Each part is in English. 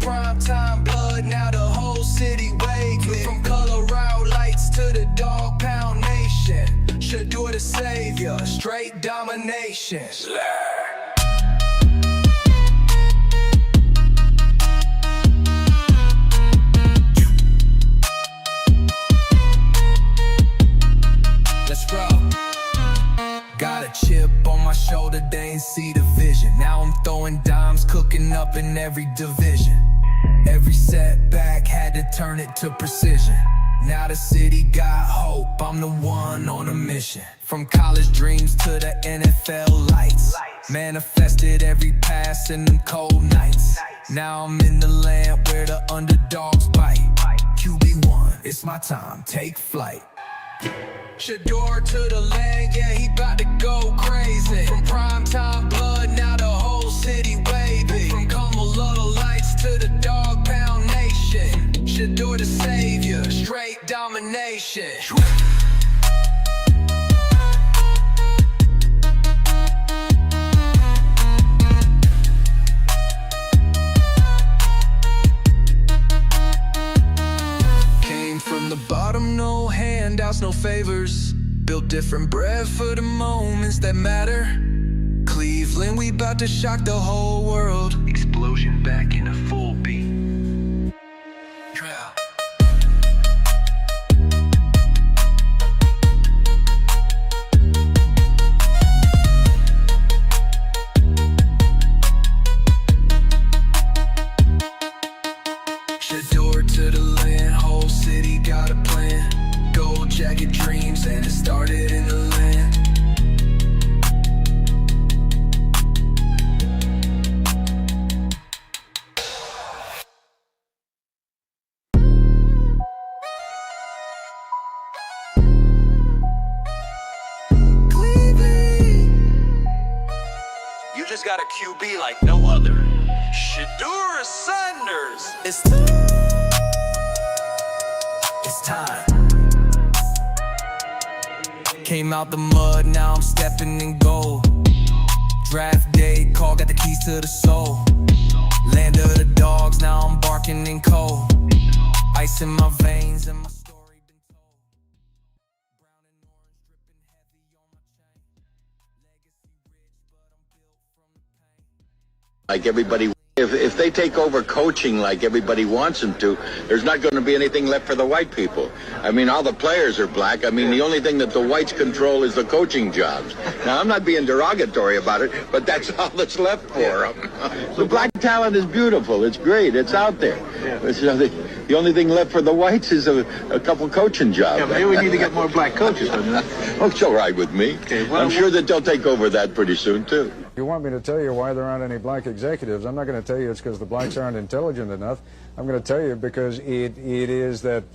primetime blood, now the whole city waving. From color-out lights to the dog pound nation. Shedeur the savior, straight domination. Let's roll. Got a chip on my shoulder, they ain't see the vision. Now I'm throwing dimes, cooking up in every division. Every setback had to turn it to precision. Now the city got hope, I'm the one on a mission. From college dreams to the NFL lights, manifested every pass in them cold nights. Now I'm in the land where the underdogs bite. QB1, it's my time, take flight. Shedeur to the land, yeah, he bout to go crazy. From primetime blood, now the whole city waving. From Color lights to the dog pound nation. Shedeur the savior, straight domination. Came from the bottom, no handouts, no favors. Built different bread for the moments that matter. Cleveland, we bout to shock the whole world. Explosion back in a full beat. Trail. Shedeur to the land, whole city got a plan. Gold jacket dreams and it started in the land. You just got a QB like no other. Shedeur Sanders. It's time. Came out the mud, now I'm stepping in gold. Draft day call, got the keys to the soul. Land of the dogs, now I'm barking in cold. Ice in my veins and my story been told. Brown and orange dripping heavy on my chain. Legacy rich, but I'm built from the pain. Like everybody, if they take over coaching like everybody wants them to, there's not going to be anything left for the white people. I mean, all the players are black. I mean, the only thing that the whites control is the coaching jobs. Now, I'm not being derogatory about it, but that's all that's left for them. The black talent is beautiful. It's great. It's out there. So the only thing left for the whites is a couple coaching jobs. Yeah, maybe we need to get more black coaches. Oh, it's all right with me. Okay, well, I'm sure that they'll take over that pretty soon, too. You want me to tell you why there aren't any black executives? I'm not going to tell you it's because the blacks aren't intelligent enough. I'm going to tell you because it is that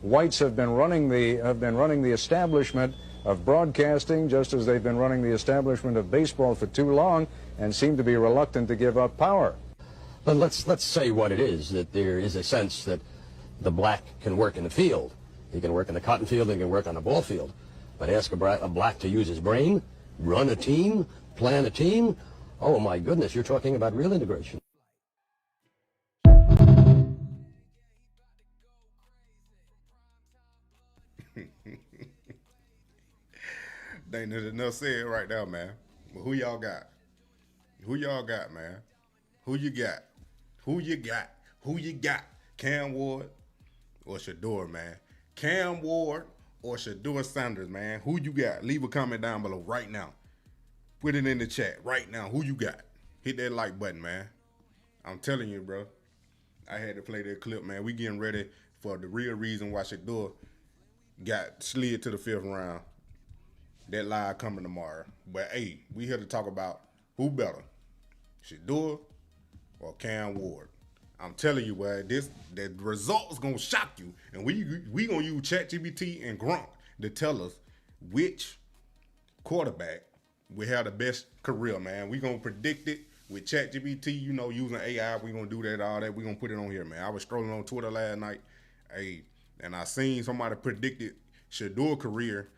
whites have been running the establishment of broadcasting, just as they've been running the establishment of baseball for too long, and seem to be reluctant to give up power. But let's say what it is, that there is a sense that the black can work in the field. He can work in the cotton field, he can work on the ball field. But ask a black to use his brain, run a team, plan a team, oh my goodness, you're talking about real integration. They ain't enough said right now, man. But who y'all got? Who y'all got, man? Who you got? Who you got? Who you got? Cam Ward or Shedeur, man? Cam Ward or Shedeur Sanders, man? Who you got? Leave a comment down below right now. Put it in the chat right now. Who you got? Hit that like button, man. I'm telling you, bro. I had to play that clip, man. We getting ready for the real reason why Shedeur got slid to the 5th round. That live coming tomorrow. But hey, we here to talk about who better, Shedeur or Cam Ward. I'm telling you, boy, the results gonna shock you, and we gonna use ChatGPT and Gronk to tell us which quarterback will have the best career, man. We gonna predict it with ChatGPT, you know, using AI. We gonna do that, all that. We gonna put it on here, man. I was scrolling on Twitter last night, hey, and I seen somebody predicted Shedeur career,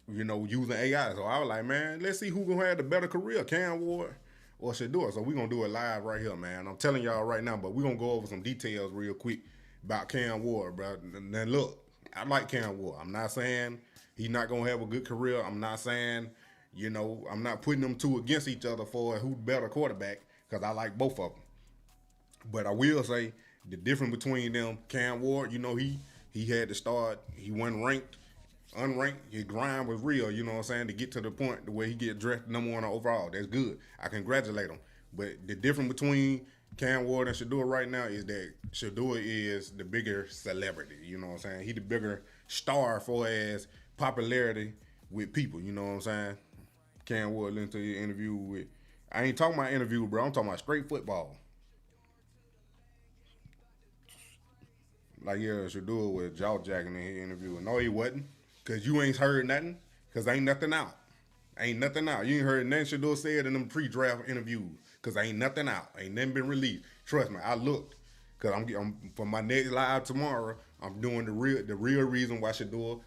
you know, using AI. So I was like, man, let's see who gonna have the better career, Cam Ward or Shedeur. So we're going to do it live right here, man. I'm telling y'all right now, but we're going to go over some details real quick about Cam Ward, bro. And look, I like Cam Ward. I'm not saying he's not going to have a good career. I'm not saying, you know, I'm not putting them two against each other for who's better quarterback, because I like both of them. But I will say the difference between them, Cam Ward, you know, he had to start, he wasn't ranked, unranked. His grind was real, you know what I'm saying, to get to the point the way he get drafted #1 overall. That's good. I congratulate him. But the difference between Cam Ward and Shedeur right now is that Shedeur is the bigger celebrity, you know what I'm saying? He the bigger star for as popularity with people, you know what I'm saying? Cam Ward listened to your interview with, I ain't talking about interview, bro. I'm talking about straight football. Like, yeah, Shedeur was jaw jacking in his interview. No, he wasn't. Because you ain't heard nothing. Because ain't nothing out. Ain't nothing out. You ain't heard nothing Shedeur said in them pre-draft interviews. Because ain't nothing out. Ain't nothing been released. Trust me, I looked. Because I'm for my next live tomorrow, I'm doing the real reason why Shedeur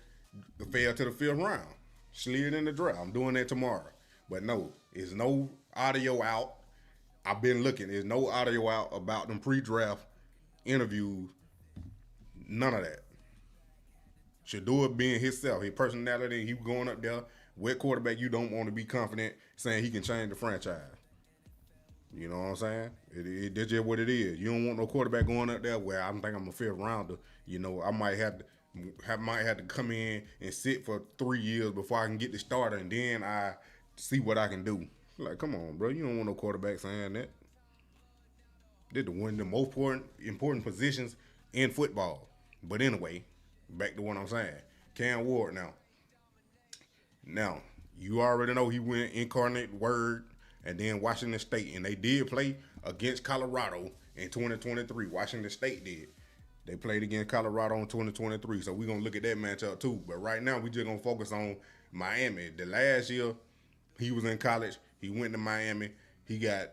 fell to the 5th round. Slid in the draft. I'm doing that tomorrow. But no, there's no audio out. I've been looking. There's no audio out about them pre-draft interviews. None of that. Shedeur being himself, his personality, he going up there with quarterback you don't want to be confident saying he can change the franchise. You know what I'm saying? That's just what it is. You don't want no quarterback going up there where I think I'm a 5th rounder. You know, I might have to come in and sit for 3 years before I can get the starter, and then I see what I can do. Like, come on, bro. You don't want no quarterback saying that. They're one of the most important positions in football. But anyway, back to what I'm saying. Cam Ward now. Now, you already know he went Incarnate Word and then Washington State. And they did play against Colorado in 2023. Washington State did. They played against Colorado in 2023. So we're going to look at that matchup too. But right now, we just going to focus on Miami. The last year, he was in college. He went to Miami. He got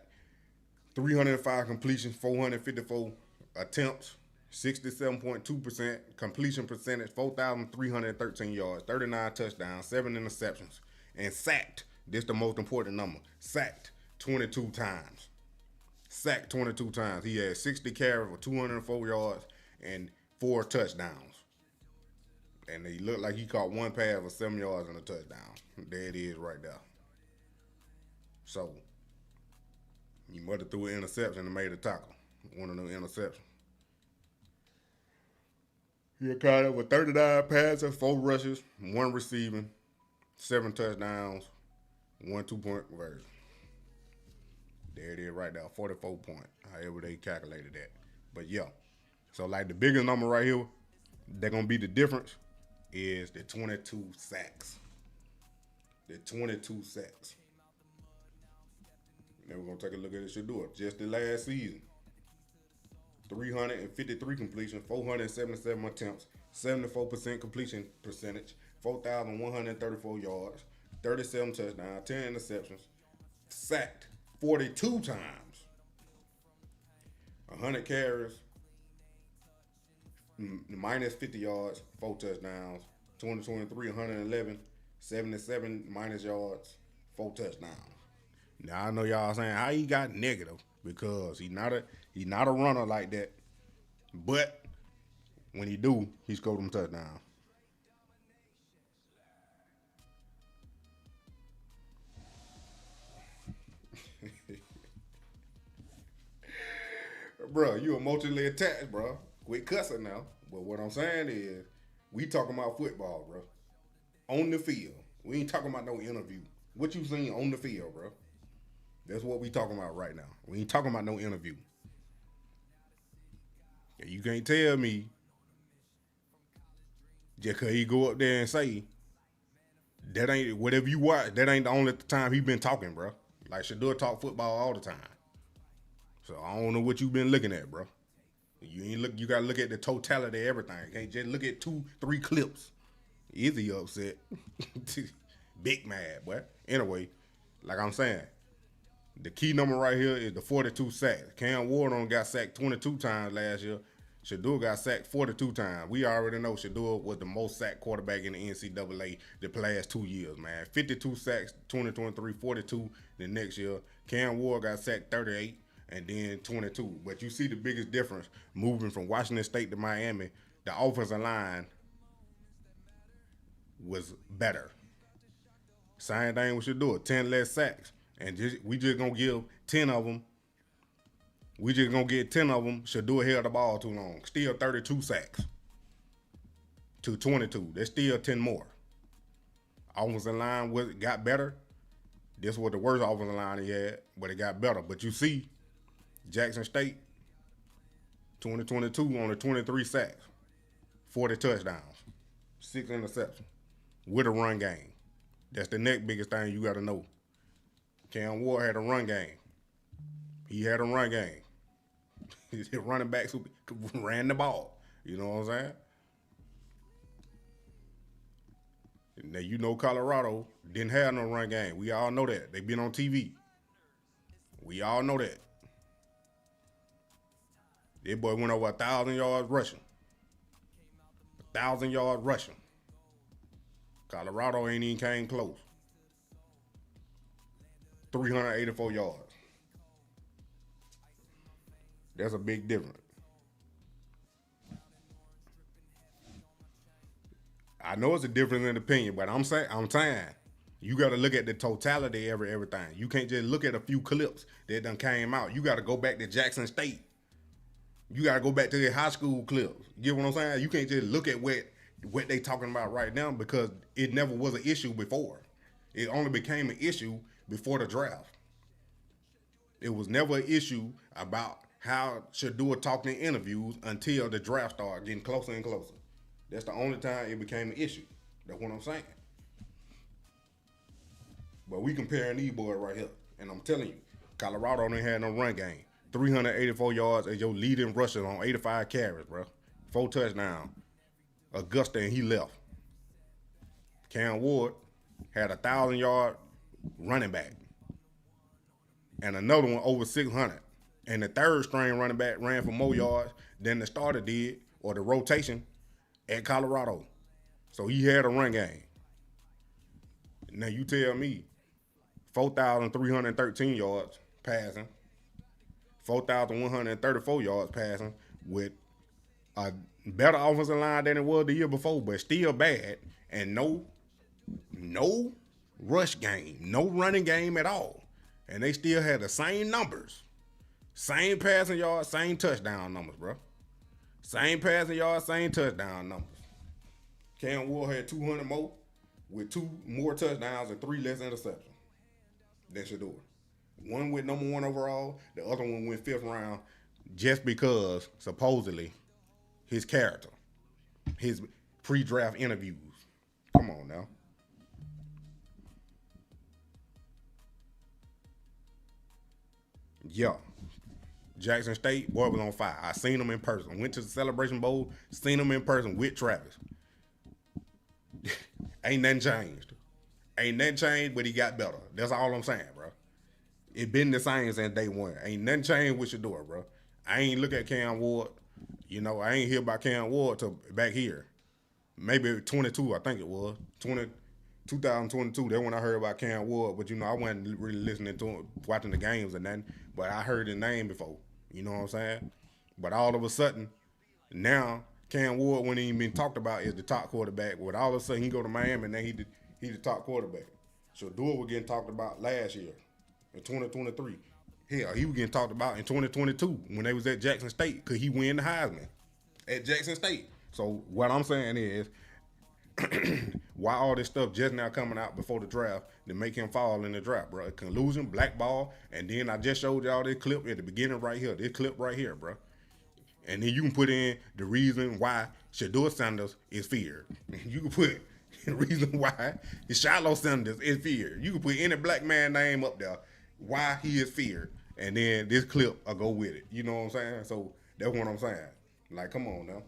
305 completions, 454 attempts. 67.2% completion percentage, 4,313 yards, 39 touchdowns, 7 interceptions, and sacked. This the most important number. Sacked 22 times. Sacked 22 times. He had 60 carries for 204 yards and 4 touchdowns. And he looked like he caught 1 pass for 7 yards and a touchdown. There it is right there. So, he mother threw an interception and made a tackle. One of them interceptions. He caught up with 39 passes, 4 rushes, 1 receiving, 7 touchdowns, 1 2-point conversion. There it is right there, 44 point, however they calculated that. But yeah, so like the biggest number right here, they're going to be the difference, is the 22 sacks. The 22 sacks. Then we're going to take a look at it. Shedeur just the last season. 353 completions, 477 attempts, 74% completion percentage, 4,134 yards, 37 touchdowns, 10 interceptions, sacked 42 times, 100 carries, minus 50 yards, 4 touchdowns, 2023, 111, 77 minus yards, 4 touchdowns. Now I know y'all saying how he got negative, because he's not a runner like that. But when he do, he scored them touchdowns. Bro, you emotionally attached, bro. Quit cussing now. But what I'm saying is, we talking about football, bro. On the field. We ain't talking about no interview. What you seen on the field, bro? That's what we talking about right now. We ain't talking about no interview. You can't tell me just because he go up there and say that ain't, whatever you watch, that ain't the only time he been talking, bro. Like, Shedeur talk football all the time. So I don't know what you been looking at, bro. You gotta look at the totality of everything. You can't just look at 2-3 clips. Is he upset? Big mad, boy. Anyway, like I'm saying, the key number right here is the 42 sacks. Cam Ward got sacked 22 times last year. Shedeur got sacked 42 times. We already know Shedeur was the most sacked quarterback in the NCAA the last 2 years, man. 52 sacks, 2023, 42 the next year. Cam Ward got sacked 38 and then 22. But you see the biggest difference moving from Washington State to Miami, the offensive line was better. Same thing with Shedeur, 10 less sacks. And we just going to give 10 of them. We just going to get 10 of them. Shedeur held the ball too long. Still 32 sacks to 22. There's still 10 more. Offensive line got better. This was the worst offensive line he had, but it got better. But you see, Jackson State, 2022 on the 23 sacks, 40 touchdowns, 6 interceptions with a run game. That's the next biggest thing you got to know. Cam Ward had a run game. He had a run game. His running backs who ran the ball. You know what I'm saying? Now, you know Colorado didn't have no run game. We all know that. They been on TV. We all know that. That boy went over 1,000 yards rushing. 1,000 yards rushing. Colorado ain't even came close. 384 yards. That's a big difference. I know it's a difference in opinion, but I'm saying you got to look at the totality of everything. You can't just look at a few clips that done came out. You got to go back to Jackson State. You got to go back to their high school clips. You get what I'm saying? You can't just look at what they talking about right now because it never was an issue before. It only became an issue before the draft. It was never an issue about how Shedeur talked in interviews until the draft started getting closer and closer. That's the only time it became an issue. That's what I'm saying. But we comparing these boys right here. And I'm telling you, Colorado didn't have no run game. 384 yards as your leading rusher on 85 carries, bro. 4 touchdowns. Augusta, and he left. Cam Ward had 1,000-yard running back. And another one over 600. And the third string running back ran for more yards than the starter did, or the rotation, at Colorado. So he had a run game. Now you tell me, 4,313 yards passing, 4,134 yards passing with a better offensive line than it was the year before, but still bad, and no rush game, no running game at all. And they still had the same numbers. Same passing yards, same touchdown numbers, bro. Same passing yards, same touchdown numbers. Cam Ward had 200 more with 2 more touchdowns and 3 less interceptions than Shedeur. One went number 1 overall, the other one went 5th round just because, supposedly, his character, his pre-draft interviews. Come on now. Yeah. Jackson State, boy, was on fire. I seen him in person. Went to the Celebration Bowl, seen him in person with Travis. Ain't nothing changed. Ain't nothing changed, but he got better. That's all I'm saying, bro. It been the same since day one. Ain't nothing changed with Shedeur, bro. I ain't look at Cam Ward. You know, I ain't hear about Cam Ward till back here. Maybe 22, I think it was. 2022, that's when I heard about Cam Ward. But, you know, I wasn't really listening to him, watching the games and nothing. But I heard his name before. You know what I'm saying? But all of a sudden, now Cam Ward, when he ain't been talked about, is the top quarterback. But all of a sudden, he go to Miami, and then he the top quarterback. Shedeur was getting talked about last year in 2023. Hell, he was getting talked about in 2022 when they was at Jackson State because he win the Heisman at Jackson State. So what I'm saying is, why all this stuff just now coming out before the draft to make him fall in the draft, bro? Collusion, blackball, and then I just showed y'all this clip at the beginning right here. This clip right here, bro. And then you can put in the reason why Shedeur Sanders is feared. You can put the reason why Shedeur Sanders is feared. You can put any black man name up there, why he is feared. And then this clip will go with it. You know what I'm saying? So that's what I'm saying. Like, come on now.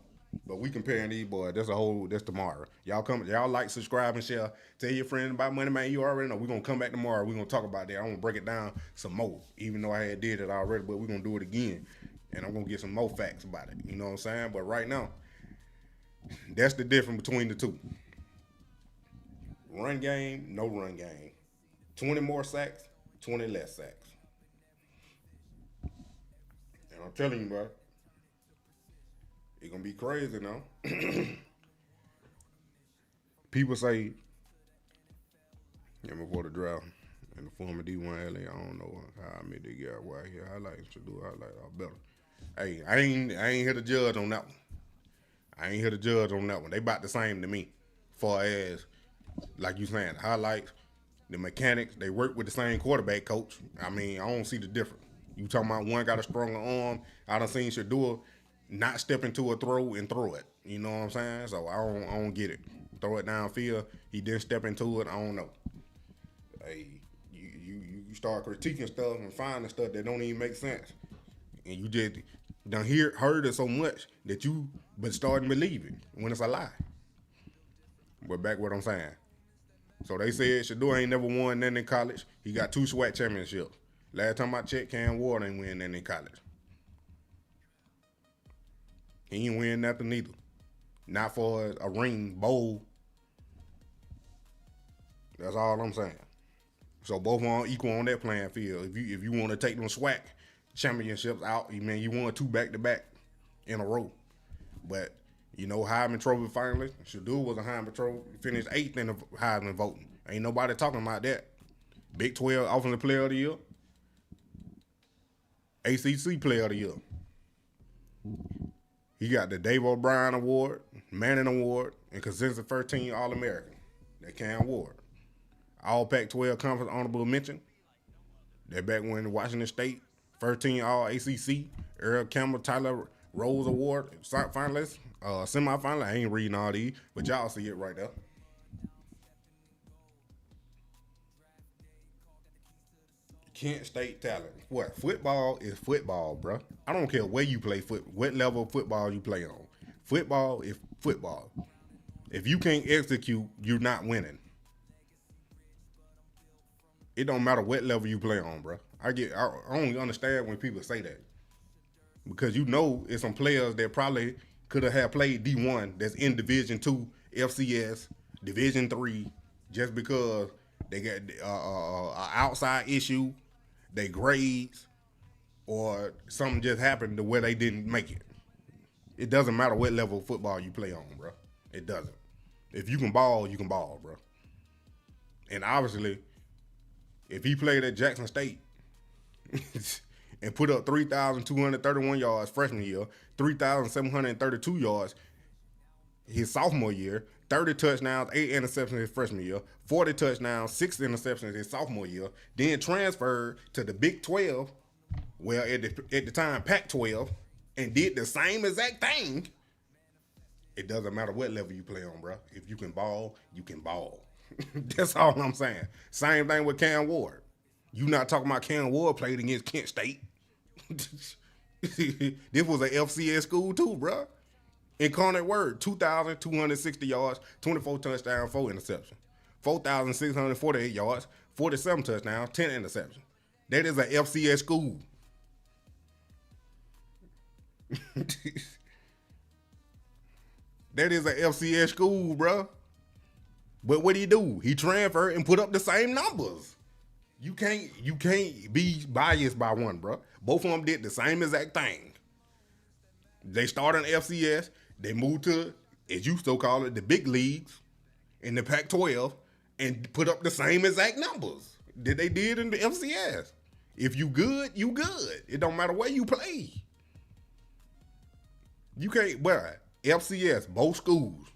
But we comparing these boys. That's tomorrow. Y'all like, subscribe, and share. Tell your friends about Money Man. You already know. We're going to come back tomorrow. We're going to talk about that. I'm going to break it down some more, even though I had did it already, but we're going to do it again. And I'm going to get some more facts about it. You know what I'm saying? But right now, that's the difference between the two. Run game, no run game. 20 more sacks, 20 less sacks. And I'm telling you, bro, it's going to be crazy now. People say, before the draft, in the former D1 LA, I don't know how I made the guy why he highlights to do highlight all better. Hey, I ain't here to judge on that one. They about the same to me. Far as, like you saying, highlights, the mechanics, they work with the same quarterback coach. I mean, I don't see the difference. You talking about one got a stronger arm. I done seen Shedeur not step into a throw and throw it. You know what I'm saying? So I don't get it. Throw it downfield. He didn't step into it. I don't know. Hey, you start critiquing stuff and finding stuff that don't even make sense. And you just done heard it so much that you been starting to believe it when it's a lie. But back what I'm saying. So they said Shedeur ain't never won nothing in college. He got 2 SWAC championships. Last time I checked, Cam Ward ain't win nothing in college. He ain't win nothing either. Not for a ring, bowl. That's all I'm saying. So both are equal on that playing field. If you want to take them SWAC championships out, you won 2 back-to-back in a row. But, Heisman Trophy finalist, Shedeur was a Heisman Trophy, finished 8th in the Heisman voting. Ain't nobody talking about that. Big 12 Offensive Player of the Year. ACC Player of the Year. He got the Dave O'Brien Award, Manning Award, and consensus first team All-American. That Cam Ward. All Pac-12 Conference Honorable Mention. That back when Washington State, first team All-ACC, Earl Campbell, Tyler Rose Award, finalist, semifinalist. I ain't reading all these, but y'all see it right there. Kent State talent. What? Football is football, bro. I don't care where you play what level of football you play on. Football is football. If you can't execute, you're not winning. It don't matter what level you play on, bro. I only understand when people say that. Because it's some players that probably could have played D1 that's in Division 2, FCS, Division 3, just because they got an outside issue, they grades, or something just happened to where they didn't make it. It doesn't matter what level of football you play on, bro. It doesn't. If you can ball, bro. And obviously, if he played at Jackson State and put up 3,231 yards freshman year, 3,732 yards his sophomore year, 30 touchdowns, 8 interceptions his freshman year, 40 touchdowns, 6 interceptions his sophomore year, then transferred to the Big 12, well, at the time, Pac-12, and did the same exact thing. It doesn't matter what level you play on, bro. If you can ball, you can ball. That's all I'm saying. Same thing with Cam Ward. You not talking about Cam Ward played against Kent State. This was an FCS school too, bro. Incarnate Word, 2,260 yards, 24 touchdowns, 4 interceptions. 4,648 yards, 47 touchdowns, 10 interceptions. That is an FCS school. That is an FCS school, bro. But what do? He transferred and put up the same numbers. You can't be biased by one, bro. Both of them did the same exact thing. They started in FCS. They moved to, as you still call it, the big leagues in the Pac-12 and put up the same exact numbers that they did in the FCS. If you good, you good. It don't matter where you play. You can't, FCS, both schools,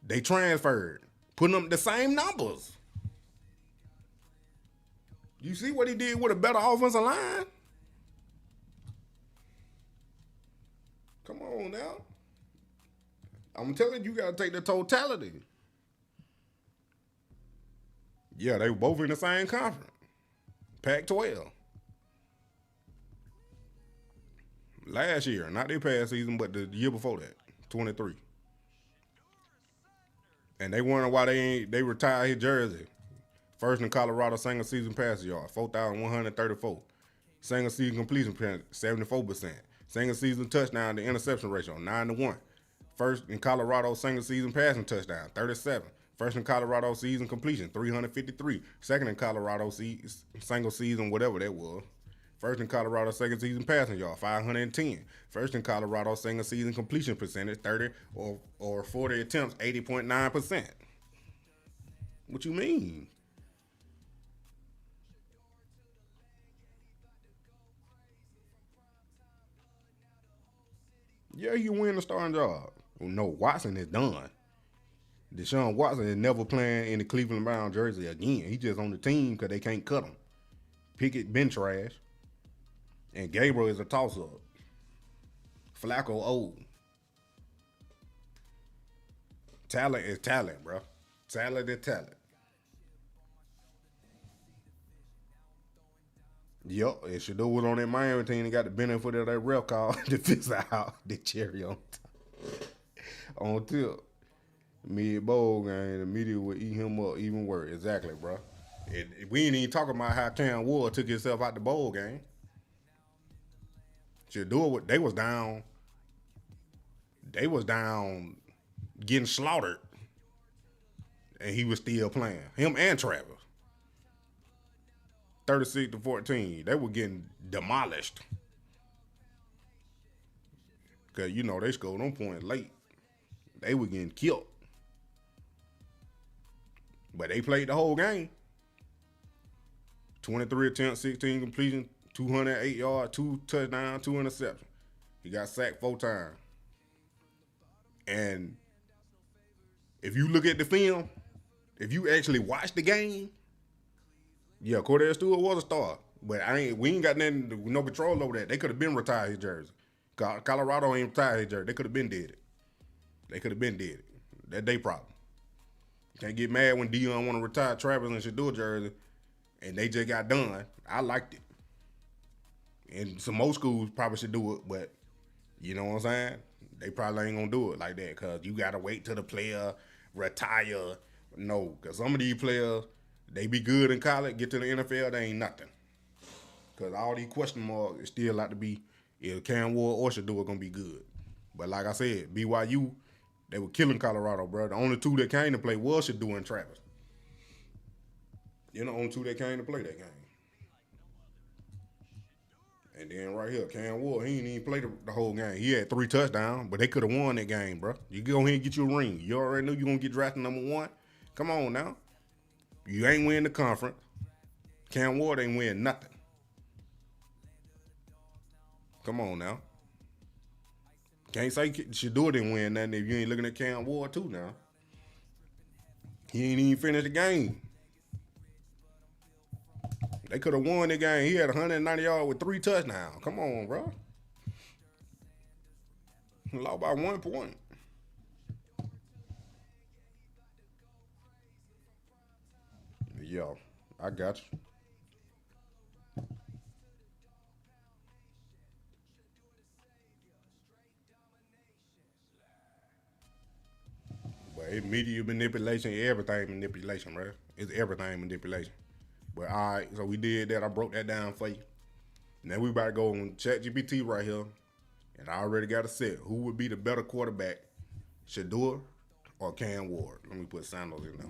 they transferred, putting up the same numbers. You see what he did with a better offensive line? Come on now. I'm telling you, you got to take the totality. Yeah, they were both in the same conference. Pac-12. Last year, not their past season, but the year before that, 23. And they wondering why they retired his jersey. First in Colorado single season passing yard, 4,134. Single season completion percentage, 74%. Single season touchdown to interception ratio, 9-1. First in Colorado single season passing touchdown, 37. First in Colorado season completion, 353. Second in Colorado single season, whatever that was. First in Colorado second season passing yard, 510. First in Colorado single season completion percentage, 30 or 40 attempts, 80.9%. What you mean? Yeah, you win the starting job. Well, no, Watson is done. Deshaun Watson is never playing in the Cleveland Brown jersey again. He just on the team because they can't cut him. Pickett been trash. And Gabriel is a toss-up. Flacco old. Talent is talent, bro. Talent is talent. Yup, and Shedeur was on that Miami team and got the benefit of that ref call to fix out the cherry on tip. Mid-bowl game, the media would eat him up even worse. Exactly, bro. We ain't even talking about how Cam Ward took himself out the bowl game. Shedeur, they was down getting slaughtered, and he was still playing. Him and Travis. 36-14. They were getting demolished. Because, you know, they scored on points late. They were getting killed. But they played the whole game. 23 attempts, 16 completion, 208 yards, 2 touchdowns, 2 interceptions. He got sacked 4 times. And if you look at the film, if you actually watch the game, yeah, Cordell Stewart was a star, but we ain't got no control over that. They could have been retired his jersey. Colorado ain't retired his jersey. They could have been did it. That's their problem. Can't get mad when Dion want to retire Travis and Shedeur jersey, and they just got done. I liked it. And some most schools probably should do it, but you know what I'm saying? They probably ain't gonna do it like that because you gotta wait till the player retire. No, because some of these players, they be good in college, get to the NFL, they ain't nothing. Because all these question marks, it still like to be if Cam Ward or Shedeur gonna be good. But like I said, BYU, they were killing Colorado, bro. The only 2 that came to play was Shedeur and Travis. They're the only 2 that came to play that game. And then right here, Cam Ward, he ain't even play the whole game. He had 3 touchdowns, but they could have won that game, bro. You go ahead and get you a ring. You already knew you gonna get drafted number 1. Come on now. You ain't win the conference. Cam Ward ain't win nothing. Come on now. Can't say Shedeur didn't win nothing if you ain't looking at Cam Ward too now. He ain't even finished the game. They could have won the game. He had 190 yards with 3 touchdowns. Come on, bro. Lost by 1 point. Yo, I got you. But it's media manipulation, everything manipulation, bro. It's everything manipulation. But all right, so we did that. I broke that down for you. Now we about to go on ChatGPT right here. And I already got a set. Who would be the better quarterback, Shedeur or Cam Ward? Let me put Sanders in there.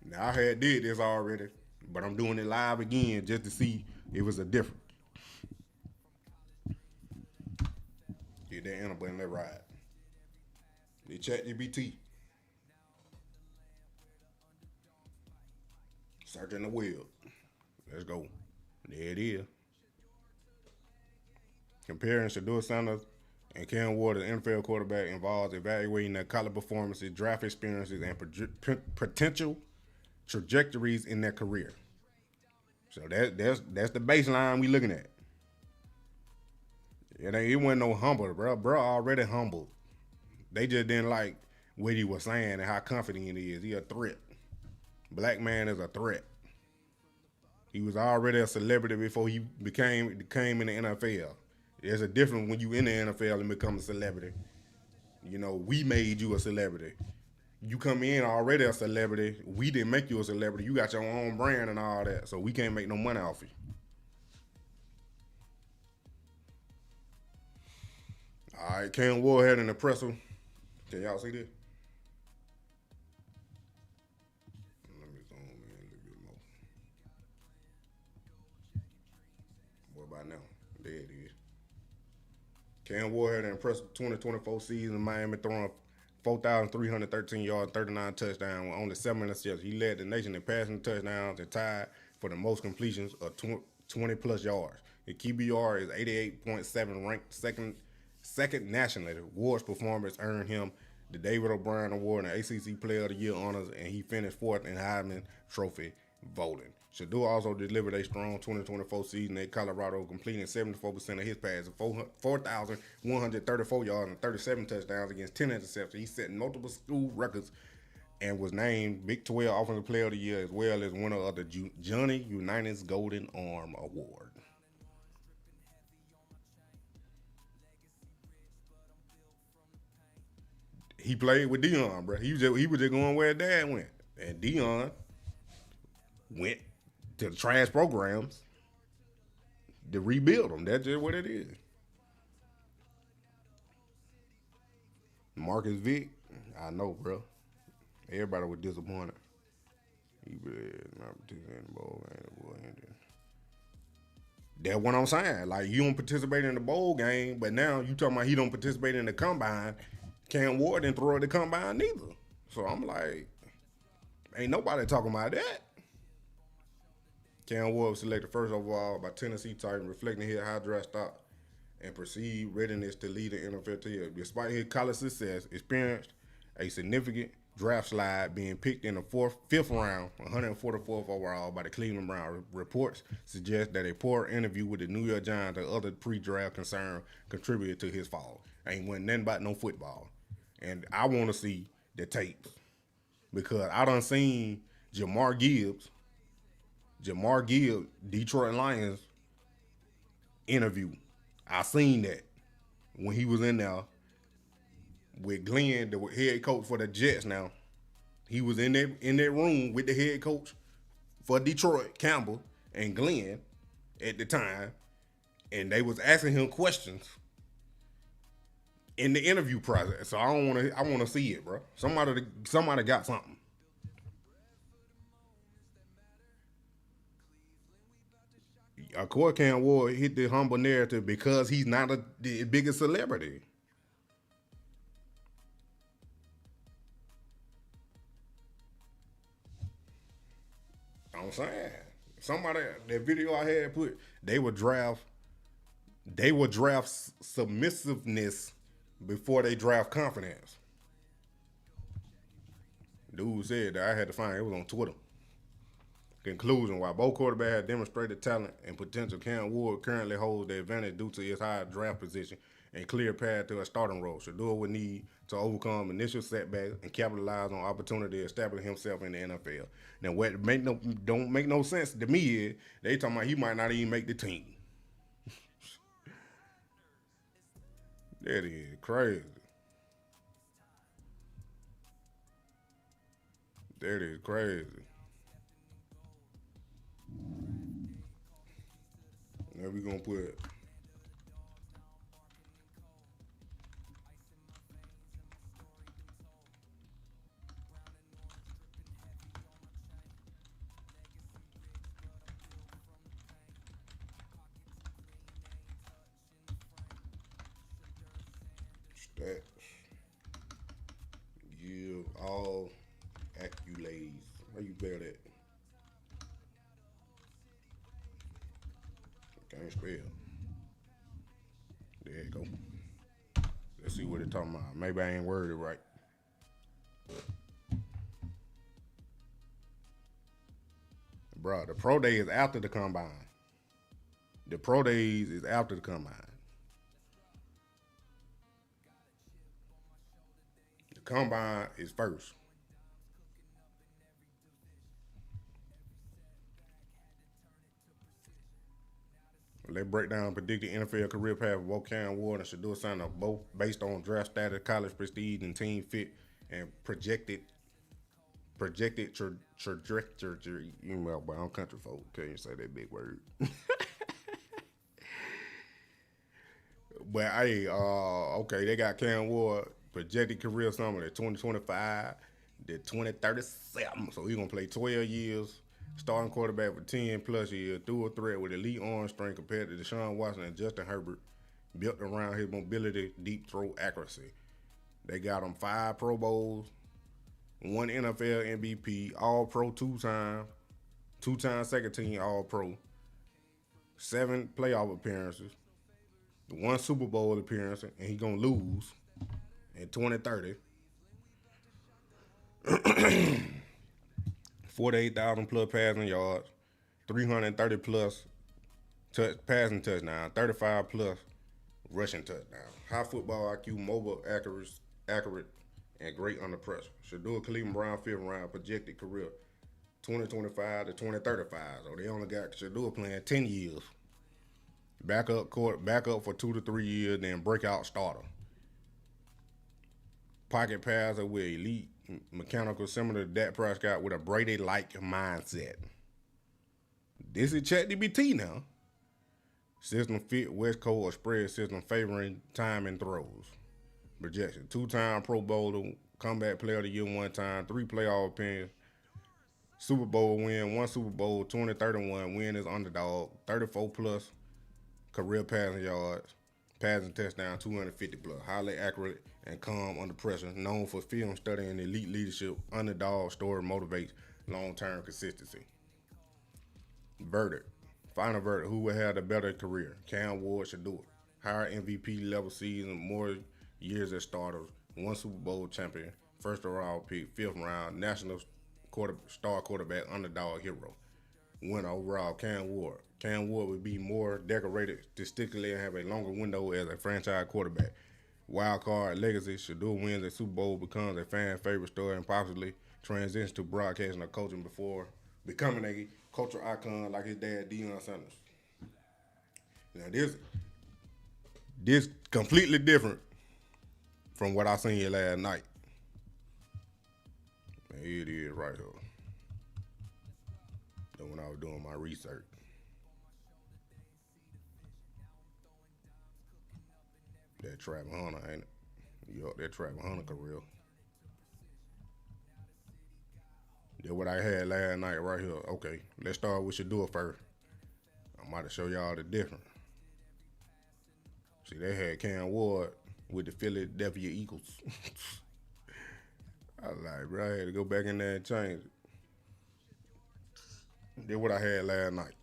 Now, I had did this already, but I'm doing it live again just to see if it's a difference. Get that enter button, let ride. The ChatGPT. Searching the web. Let's go. There it is. Comparing Shedeur Sanders and Cam Ward as NFL quarterback involves evaluating their college performances, draft experiences, and potential trajectories in their career. So that's the baseline we looking at. It wasn't no humble, bro. Bro already humbled. They just didn't like what he was saying and how confident he is. He a threat. Black man is a threat. He was already a celebrity before he came in the NFL. There's a difference when you in the NFL and become a celebrity. You know, we made you a celebrity. You come in already a celebrity. We didn't make you a celebrity. You got your own brand and all that, so we can't make no money off you. All right, Cam Ward had an impressive. Can y'all see this? Let me zoom in a little bit more. What about now? There it is. Cam Ward had an impressive 2024 season in Miami, throwing 4,313 yards, 39 touchdowns, with only 7 assists. He led the nation in passing touchdowns and tied for the most completions of 20-plus yards. His QBR is 88.7, ranked second nationally. Ward's performance earned him the David O'Brien Award and ACC Player of the Year honors, and he finished fourth in Heisman Trophy voting. Shedeur also delivered a strong 2024 season at Colorado, completing 74% of his passes, 4,134 yards and 37 touchdowns against 10 interceptions. He set multiple school records and was named Big 12 Offensive Player of the Year, as well as winner of the Johnny Unitas Golden Arm Award. He played with Deion, bro. He was just going where Dad went, and Deion went to the trash programs to rebuild them. That's just what it is. Marcus Vick, I know, bro. Everybody was disappointed. He not participating in the bowl game. That's what I'm saying. Like, you don't participate in the bowl game, but now you talking about he don't participate in the combine. Cam Ward didn't throw at the combine neither. So I'm like, ain't nobody talking about that. Cam Ward was selected first overall by Tennessee Titans, reflecting his high draft stock and perceived readiness to lead the NFL team. Despite his college success, experienced a significant draft slide, being picked in the fifth round, 144th overall by the Cleveland Browns. Reports suggest that a poor interview with the New York Giants and other pre-draft concerns contributed to his fall. Ain't went nothing about no football. And I want to see the tapes because I done seen Jamar Gibbs, Detroit Lions interview. I seen that when he was in there with Glenn, the head coach for the Jets now. He was in that room with the head coach for Detroit, Campbell, and Glenn at the time, and they was asking him questions in the interview process. So I want to see it, bro. Somebody got something. Of course, Cam Ward hit the humble narrative because he's not the biggest celebrity. I'm saying, somebody, that video I had put, they would draft submissiveness before they draft confidence. Dude said that I had to find it was on Twitter. Conclusion: while both quarterbacks have demonstrated talent and potential, Cam Ward currently holds the advantage due to his high draft position and clear path to a starting role. Shedeur would need to overcome initial setbacks and capitalize on opportunity to establish himself in the NFL. Now, what don't make no sense to me is they talking about he might not even make the team. That is crazy. That is crazy. Now we gonna put stats. Give all accolades. How you spell that? Can't spell. There you go. Let's see what they're talking about. Maybe I ain't worded right. Bro, the pro day is after the combine. The pro days is after the combine. The combine is first. Let's break down predicted NFL career path of both Cam Ward and Shedeur Sanders, both based on draft status, college prestige, and team fit, and projected trajectory. You know, but I'm country folk. Can't say that big word. But hey, okay, they got Cam Ward projected career summary at 2025, to 2037. So he's gonna play 12 years, starting quarterback for 10 plus years, through a threat with elite arm strength compared to Deshaun Watson and Justin Herbert, built around his mobility, deep throw accuracy. They got him 5 Pro Bowls, 1 NFL MVP, All Pro 2-time, 2-time second team All Pro, 7 playoff appearances, 1 Super Bowl appearance, and he gonna lose in 2030. 48,000 plus passing yards, 330 plus passing touchdowns, 35 plus rushing touchdowns. High football IQ, mobile, accurate, and great under pressure. Shedeur Cleveland Brown 5th round projected career 2025 to 2035. So they only got Shedeur playing 10 years. Back up for 2 to 3 years, then breakout starter. Pocket passer with elite mechanical, similar to Dak Prescott, with a Brady-like mindset. This is ChatGPT now. System fit West Coast or spread system favoring time and throws. Projection: 2-time Pro Bowler, comeback player of the year 1 time, 3 playoff appearances, Super Bowl win, 1 Super Bowl, 2031 win as underdog, 34 plus career passing yards, passing touchdown, 250 plus, highly accurate and calm under pressure, known for film study and elite leadership. Underdog story motivates long-term consistency. Verdict. Final verdict: who will have the better career? Cam Ward, Shedeur. Higher MVP level season, more years as starters, 1 Super Bowl champion, first overall pick, 5th round, national star quarterback, underdog hero. Winner overall, Cam Ward. Cam Ward would be more decorated statistically and have a longer window as a franchise quarterback. Wild card legacy: Shedeur wins a Super Bowl, becomes a fan favorite story, and possibly transitions to broadcasting or coaching before becoming a cultural icon like his dad, Shedeur Sanders. Now this completely different from what I seen here last night. And here it is right here. And when I was doing my research. That Travis Hunter, ain't it? Yup, that Travis Hunter career. That's what I had last night right here. Okay, let's start with Shedeur first. I'm about to show y'all the difference. See, they had Cam Ward with the Philadelphia Eagles. I was like, bro, I had to go back in there and change it. That's what I had last night.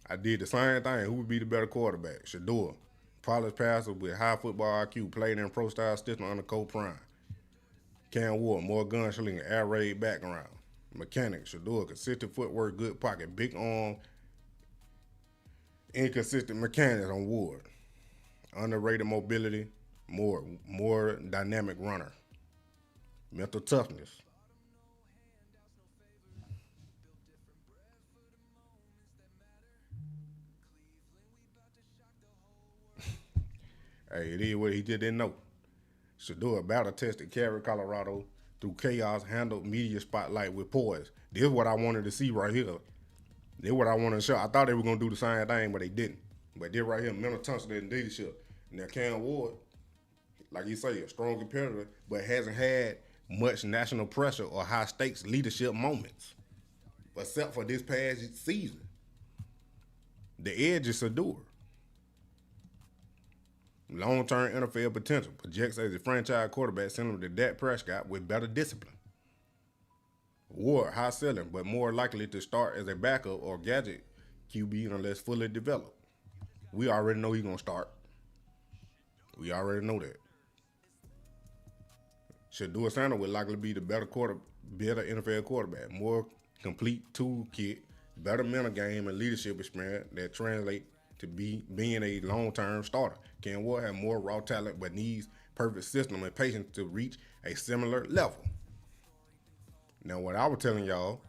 I did the same thing. Who would be the better quarterback? Shedeur. Polished passer with high football IQ, played in pro-style system under Coach Prime. Cam Ward, more gunslinger, air raid background. Mechanic: Shedeur, consistent footwork, good pocket, big arm, inconsistent mechanics on Ward. Underrated mobility, more dynamic runner. Mental toughness. Hey, it is what he just didn't know. Shedeur battle tested, carried Colorado through chaos, handled media spotlight with poise. This is what I wanted to see right here. This is what I wanted to show. I thought they were going to do the same thing, but they didn't. But this right here, mental toughness and leadership. Now, Cam Ward, like you say, a strong competitor, but hasn't had much national pressure or high-stakes leadership moments, except for this past season. The edge is Shedeur. Long-term NFL potential. Projects as a franchise quarterback similar to Dak Prescott with better discipline. Ward, high ceiling, but more likely to start as a backup or gadget QB unless fully developed. We already know he's going to start. We already know that. Shedeur Sanders would likely be the better NFL quarterback. More complete toolkit, better mental game and leadership experience that translate to being a long-term starter. Cam Ward has more raw talent but needs perfect system and patience to reach a similar level. Now, what I was telling y'all,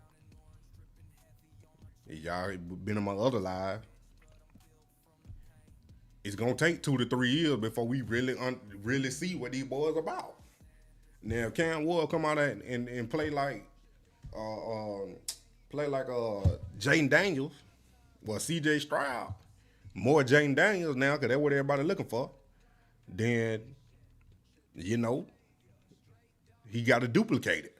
y'all been in my other live, it's going to take 2 to 3 years before we really see what these boys about. Now, if Cam Ward come out and play like Jaden Daniels, well, C.J. Stroud, more Jaden Daniels now, because that's what everybody looking for. then, you know, he got to duplicate it.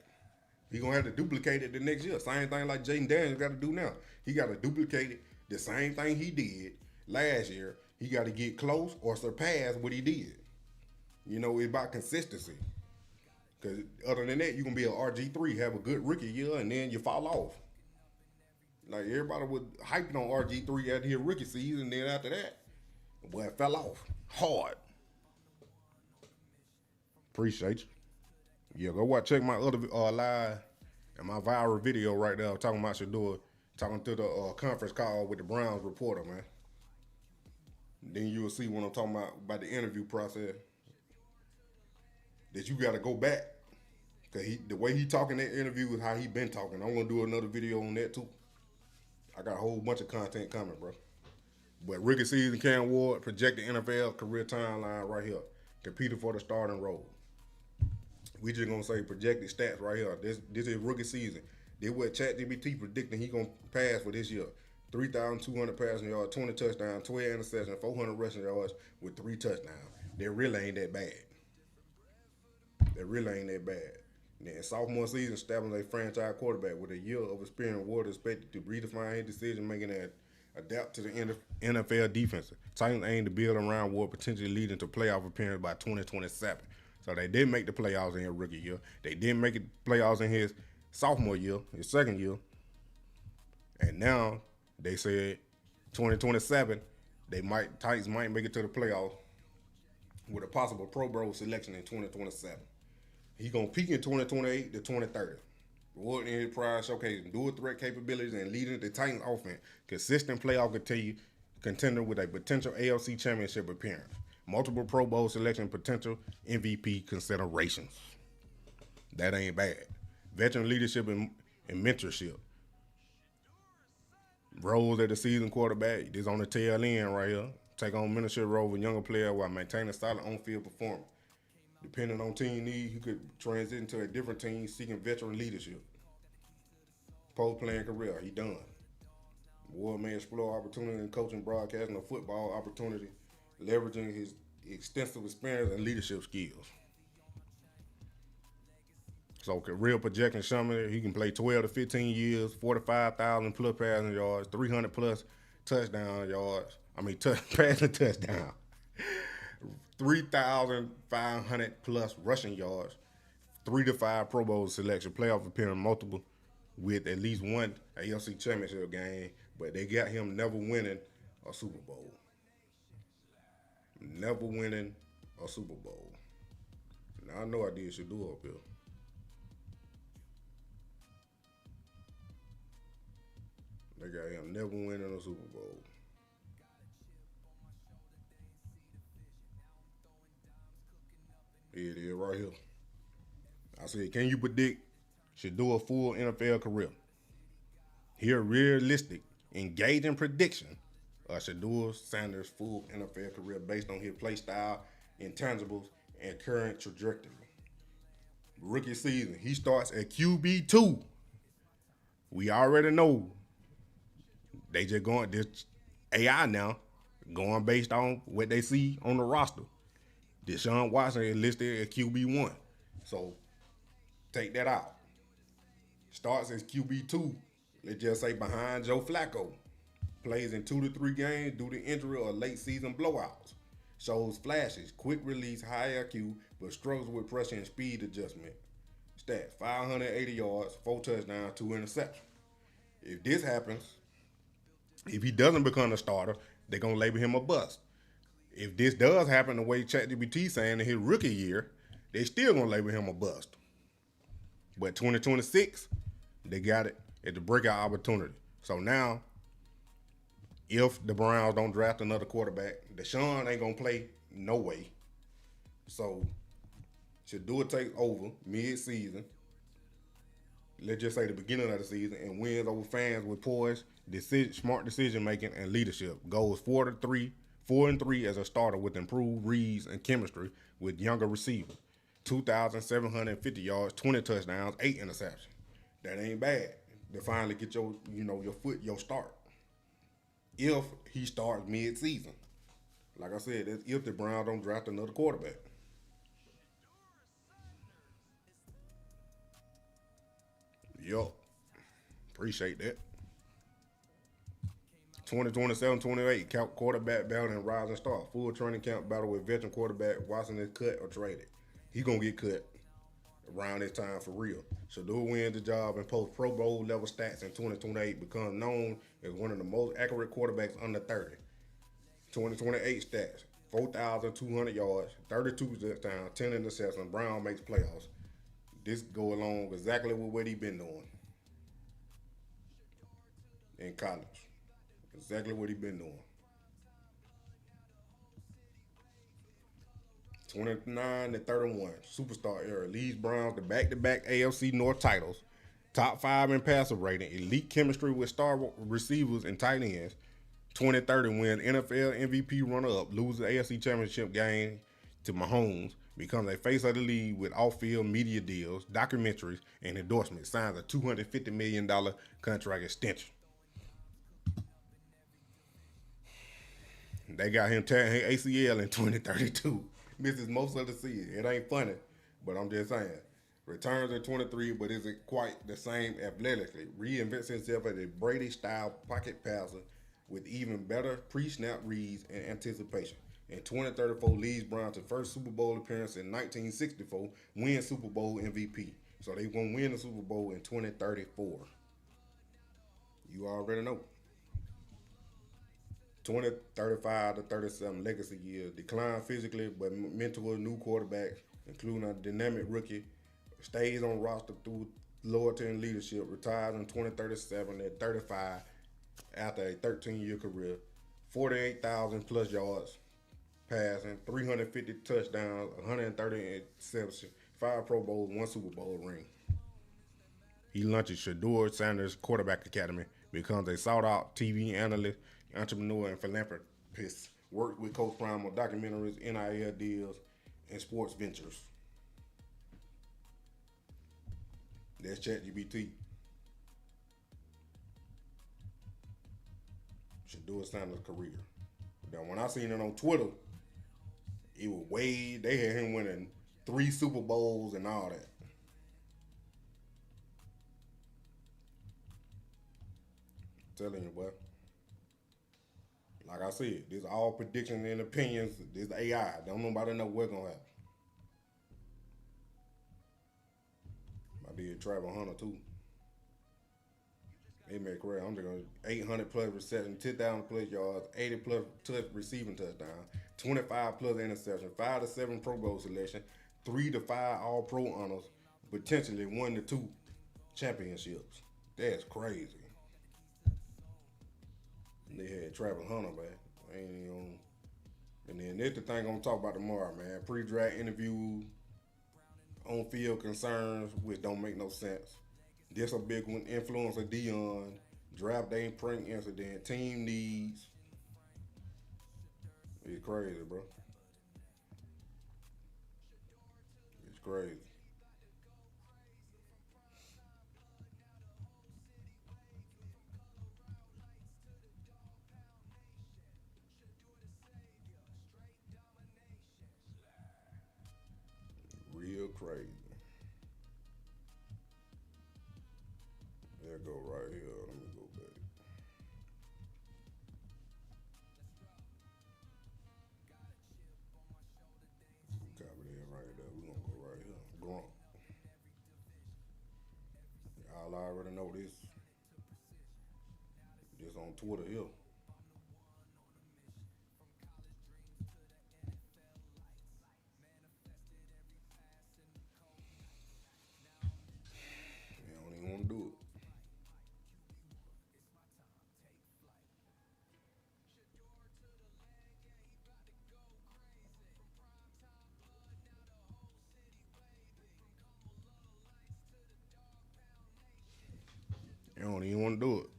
He going to have to duplicate it the next year. Same thing like Jaden Daniels got to do now. He got to duplicate it the same thing he did last year. He got to get close or surpass what he did. You know, it's about consistency. Because other than that, you can be an RG3, have a good rookie year, and then you fall off. Like, everybody was hyping on RG3 after his rookie season, and then after that, boy, it fell off hard. Appreciate you. Yeah, go check my other live and my viral video right there talking about Shedeur, talking to the conference call with the Browns reporter, man. Then you will see what I'm talking about the interview process. That you got to go back. Because the way he talking that interview is how he been talking. I'm going to do another video on that too. I got a whole bunch of content coming, bro. But rookie season, Cam Ward, projected NFL career timeline right here. Competing for the starting role. We just going to say projected stats right here. This is rookie season. This what ChatGPT predicting he going to pass for this year. 3,200 passing yards, 20 touchdowns, 12 interceptions, 400 rushing yards with 3 touchdowns. That really ain't that bad. That really ain't that bad. Then sophomore season, establishing a franchise quarterback with a year of experience. Ward expected to redefine his decision making and adapt to the NFL defense. Titans aim to build around Ward, potentially leading to playoff appearance by 2027. So they did make the playoffs in his rookie year. They didn't make it playoffs in his sophomore year, his second year. And now they said 2027, Titans might make it to the playoffs with a possible Pro Bowl selection in 2027. He gonna peak in 2028 to 2030. Ward in his prior showcasing dual threat capabilities and leading the Titans offense. Consistent playoff contender with a potential AFC championship appearance. Multiple Pro Bowl selection, potential MVP considerations. That ain't bad. Veteran leadership and mentorship. Roles as the season quarterback. This on the tail end right here. Take on mentorship role with younger players while maintaining solid on-field performance. Depending on team need, he could transition to a different team seeking veteran leadership. Post-playing career, he done. Ward may explore opportunity in coaching, broadcasting, or football opportunity, leveraging his extensive experience and leadership skills. So career projection summary, he can play 12 to 15 years, 45,000 plus passing yards, 300 plus touchdown yards. Passing touchdown. 3,500 plus rushing yards, 3 to 5 Pro Bowl selection, playoff appearance, multiple with at least one AFC championship game, but they got him never winning a Super Bowl. Never winning a Super Bowl. Now I know I did Shedeur up here. They got him never winning a Super Bowl. Here it is right here. I said, can you predict Shedeur's full NFL career? Here, realistic, engaging prediction of Shedeur Sanders' full NFL career based on his play style, intangibles, and current trajectory. Rookie season, he starts at QB2. We already know they just going this AI now, going based on what they see on the roster. Deshaun Watson is listed at QB1. So take that out. Starts as QB2. Let's just say behind Joe Flacco. Plays in 2 to 3 games due to injury or late season blowouts. Shows flashes, quick release, high IQ, but struggles with pressure and speed adjustment. Stats, 580 yards, 4 touchdowns, 2 interceptions. If this happens, if he doesn't become a starter, they're going to label him a bust. If this does happen the way ChatGPT saying in his rookie year, they still going to label him a bust. But 2026, they got it at the breakout opportunity. So now, if the Browns don't draft another quarterback, Deshaun ain't going to play no way. So, Shedeur takes over mid-season. Let's just say the beginning of the season, and wins over fans with poise, smart decision-making, and leadership. Goes 4-3 as a starter with improved reads and chemistry with younger receivers. 2,750 yards, 20 touchdowns, 8 interceptions. That ain't bad to finally get your start. If he starts mid-season. Like I said, that's if the Browns don't draft another quarterback. Yup. Appreciate that. 2027-28 quarterback battle and rising star. Full training camp battle with veteran quarterback. Watson is cut or traded. He gonna get cut around this time for real. Shedeur wins the job and posts Pro Bowl level stats in 2028. Becomes known as one of the most accurate quarterbacks under 30. 2028 stats: 4,200 yards, 32 touchdowns, 10 interceptions. Brown makes playoffs. This go along exactly with what he been doing in college. Exactly what he been doing. 29-31, superstar era leads Browns to back-to-back AFC North titles. Top 5 in passer rating, elite chemistry with star receivers and tight ends. 2030 wins NFL MVP runner-up, loses AFC Championship game to Mahomes, becomes a face of the league with off-field media deals, documentaries, and endorsements. Signs a $250 million contract extension. They got him tearing his ACL in 2032. Misses most of the season. It ain't funny, but I'm just saying. Returns in 23, but isn't quite the same athletically. Reinvents himself as a Brady-style pocket passer with even better pre-snap reads and anticipation. In 2034, leads Browns to first Super Bowl appearance in 1964, wins Super Bowl MVP. So they gonna win the Super Bowl in 2034. You already know. 2035-37 legacy years. Decline physically, but mentor new quarterbacks, including a dynamic rookie. Stays on roster through loyalty and leadership. Retires in 2037 at 35 after a 13-year career. 48,000 plus yards passing, 350 touchdowns, 130 interceptions, 5 Pro Bowls, 1 Super Bowl ring. He launches Shedeur Sanders Quarterback Academy, becomes a sought-out TV analyst, entrepreneur, and philanthropist. Worked with Coach Prime on documentaries, NIL deals, and sports ventures. That's ChatGPT. Shedeur Sanders' career. Now, when I seen it on Twitter, it was way, they had him winning 3 Super Bowls and all that. I'm telling you, boy. Like I said, this all predictions and opinions. This AI. Don't nobody know what's gonna happen. I did Travel Hunter too. They made career. I'm just going 800 plus reception, 10,000 plus yards, 80 plus receiving touchdowns, 25 plus interception, 5 to 7 Pro Bowl selection, 3 to 5 All Pro honors, potentially 1 to 2 championships. That's crazy. They had Travel Hunter, man. Ain't even. And then that's the thing I'm gonna talk about tomorrow, man. Pre-draft interview, on-field concerns, which don't make no sense. This a big one. Influence of Dion. Draft day prank incident. Team needs. It's crazy, bro. It's crazy. Real crazy. There go right here. Let me go back. Copy that right there. We're gonna go right here. Grunt. Y'all already know this. This on Twitter here. They don't even want to do it. They don't even want to do it.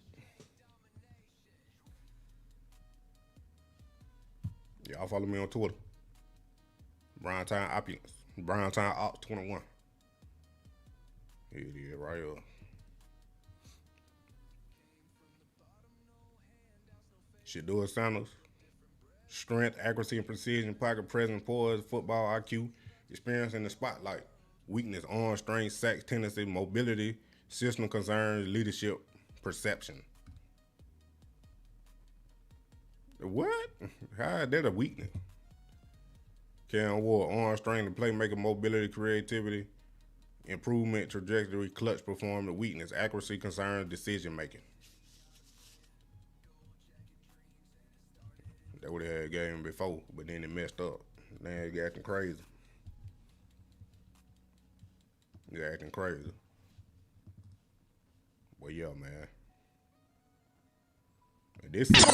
Y'all follow me on Twitter. PrimeTime Opulence. PrimeTime Op 21. Here it is right here. Shedeur Sanders. strength, accuracy, and precision, pocket presence, poise, football IQ, experience in the spotlight. Weakness, arm strength, sack tendency, mobility, system concerns, leadership, perception. What? How is that a weakness? Cam Ward, arm strength, playmaker, mobility, creativity, improvement, trajectory, clutch performance, weakness, accuracy, concerns, decision making. That would have had a game before, but then it messed up. Now it's acting crazy. It's acting crazy. Well, yeah, man. This is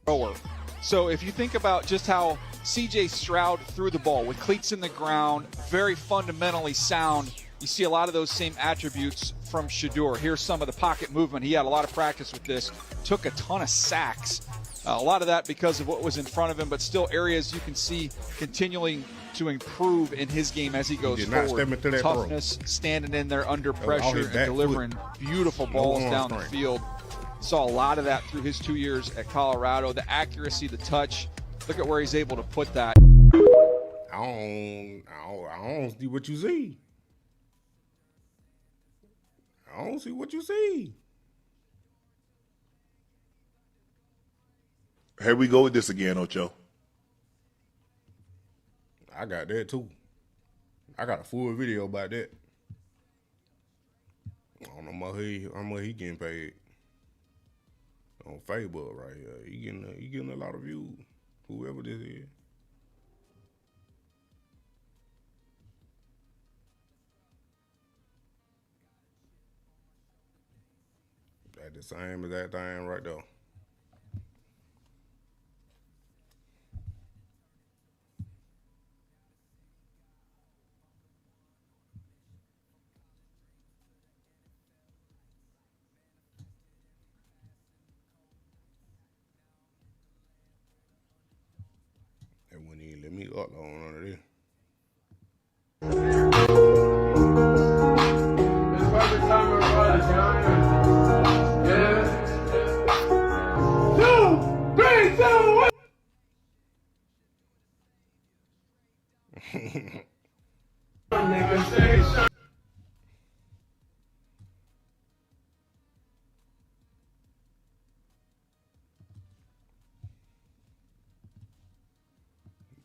thrower. So if you think about just how C.J. Stroud threw the ball with cleats in the ground, very fundamentally sound, you see a lot of those same attributes from Shedeur. Here's some of the pocket movement. He had a lot of practice with this, took a ton of sacks. A lot of that because of what was in front of him, but still areas you can see continuing to improve in his game as he goes forward. Toughness, standing in there under pressure and delivering beautiful balls down the field. Saw a lot of that through his 2 years at Colorado. The accuracy, the touch. Look at where he's able to put that. I don't see what you see. I don't see what you see. Here we go with this again, Ocho. I got that too. I got a full video about that. I don't know how much he getting paid on Facebook right here. He getting a lot of views. Whoever this is. That's the same as that thing right there. They wouldn't even let me upload none of this.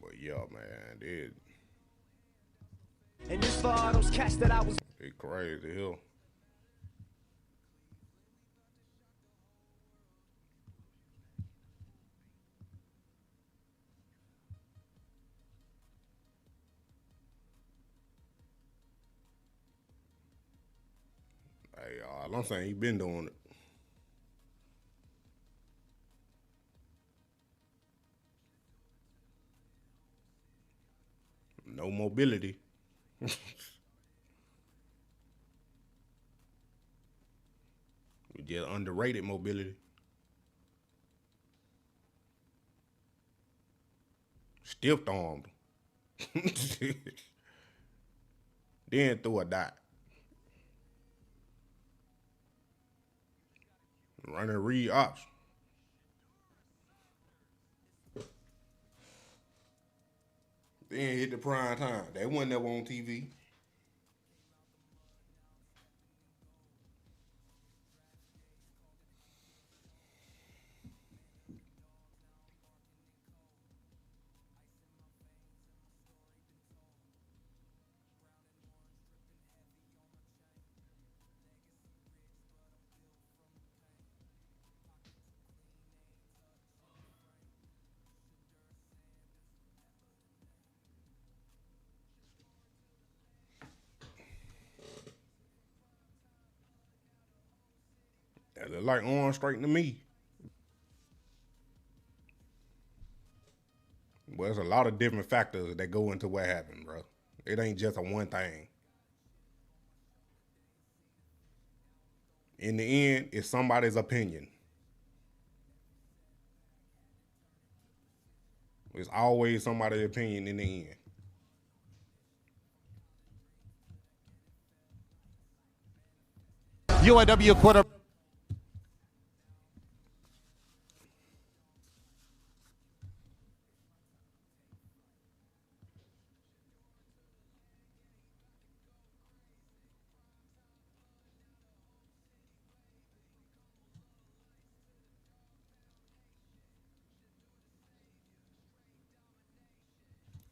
But yeah, man, and just for all those cats that I was it crazy hell. Hey, all I'm saying, he been doing it. No mobility. We just underrated mobility. Stiff armed. Then threw a dot. Running read option. Then hit the prime time. They wasn't never on TV. That look like arm straight to me. Well, there's a lot of different factors that go into what happened, bro. It ain't just a one thing. In the end, it's somebody's opinion. It's always somebody's opinion in the end. UAW quarter.